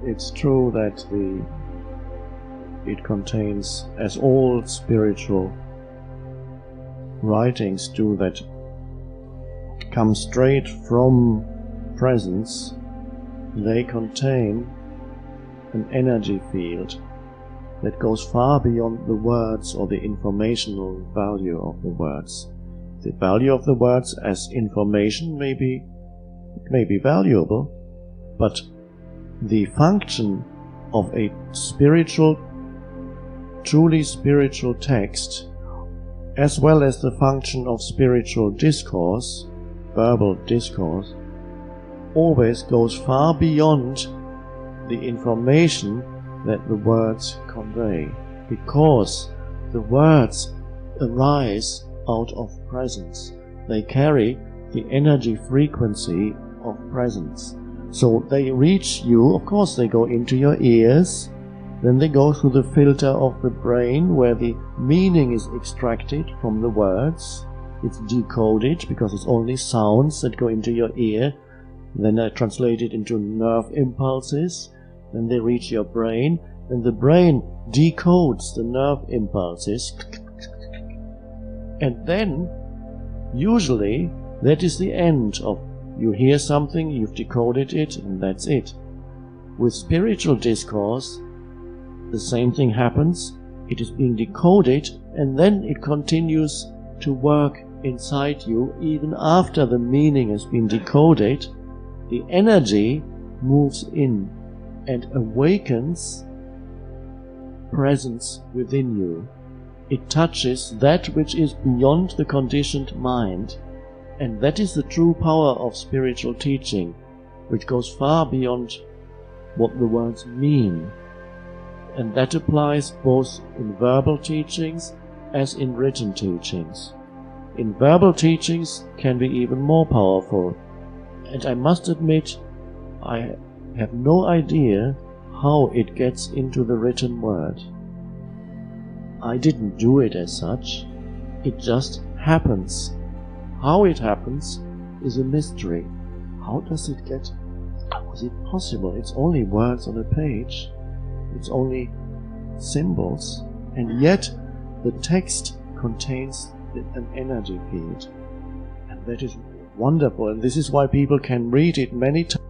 It's true that it contains, as all spiritual writings do that come straight from presence, they contain an energy field that goes far beyond the words or the informational value of the words. The value of the words as information may be valuable, but the function of a spiritual, truly spiritual text as well as the function of spiritual discourse, verbal discourse, always goes far beyond the information that the words convey, because the words arise out of presence. They carry the energy frequency of presence. So they reach you, of course they go into your ears, then they go through the filter of the brain where the meaning is extracted from the words. It's decoded because it's only sounds that go into your ear. Then they're translated into nerve impulses. Then they reach your brain. Then the brain decodes the nerve impulses. And then, usually, that is the end of, you hear something, you've decoded it, and that's it. With spiritual discourse, the same thing happens. It is being decoded, and then it continues to work inside you even after the meaning has been decoded. The energy moves in and awakens presence within you. It touches that which is beyond the conditioned mind, and that is the true power of spiritual teaching, which goes far beyond what the words mean. And that applies both in verbal teachings as in written teachings. In verbal teachings can be even more powerful. And I must admit, I have no idea how it gets into the written word. I didn't do it as such. It just happens. How it happens is a mystery. How does it get? How is it possible? It's only words on a page. It's only symbols, and yet the text contains an energy field, and that is wonderful. And this is why people can read it many times,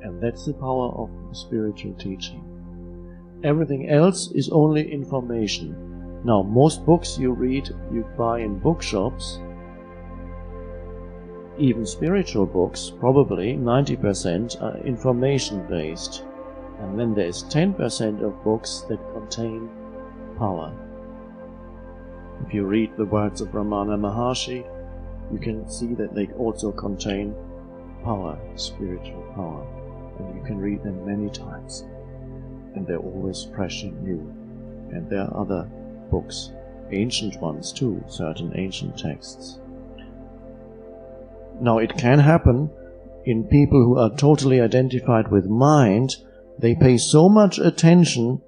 and that's the power of spiritual teaching. Everything else is only information. Now, most books you read, you buy in bookshops, even spiritual books, probably 90% are information based. And then there's 10% of books that contain power. If you read the words of Ramana Maharshi, you can see that they also contain power, spiritual power. And you can read them many times. And they're always fresh and new. And there are other books, ancient ones too, certain ancient texts. Now it can happen in people who are totally identified with mind. They pay so much attention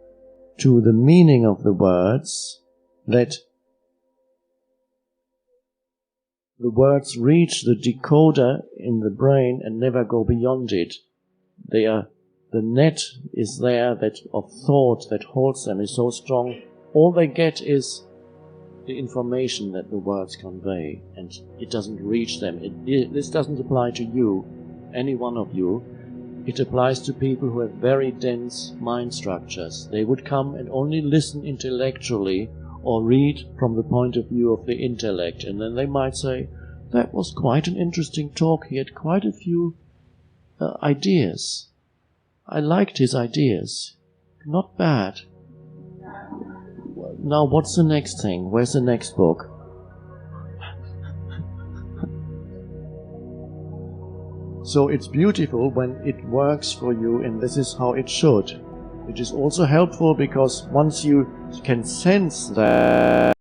to the meaning of the words that the words reach the decoder in the brain and never go beyond it. The net is there that of thought that holds them is so strong. All they get is the information that the words convey, and it doesn't reach them. This doesn't apply to you, any one of you. It applies to people who have very dense mind structures. They would come and only listen intellectually or read from the point of view of the intellect, and then they might say, that was quite an interesting talk. He had quite a few ideas. I liked his ideas. Not bad. Now what's the next thing? Where's the next book? So it's beautiful when it works for you, and this is how it should. It is also helpful because once you can sense that